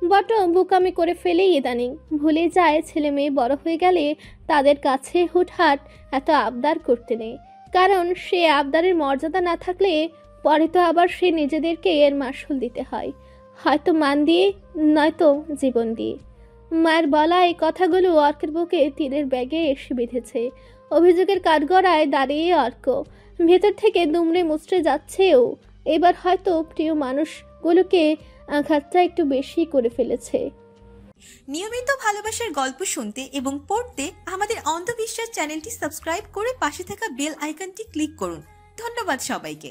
বড় বোকামি করে ফেলে ইদানিং, ভুলে যায় ছেলে মেয়ে বড় হয়ে গেলে তাদের কাছে হুটহাট এত আবদার করতে নেই, কারণ সে আবদারের মর্যাদা না থাকলে পরে তো আবার সে নিজেদেরকে এর মাসুল দিতে হয়, হয়তো মান দিয়ে নয়তো জীবন দিয়ে। মায়ের বলা এই কথাগুলো অর্কের বুকে তীরের ব্যাগে এসে বিঁধেছে। অভিযোগের কাঠগড়ায় দাঁড়িয়ে অর্ক ভেতর থেকে দুমড়ে মুচড়ে যাচ্ছেও। এবার হয়তো প্রিয় মানুষগুলোকে আঘাতটা একটু বেশি করে ফেলেছে। নিয়মিত ভালোবাসার গল্প শুনতে এবং পড়তে আমাদের অন্ধবিশ্বাস চ্যানেলটি সাবস্ক্রাইব করে পাশে থাকা বেল আইকনটি ক্লিক করুন। ধন্যবাদ সবাইকে।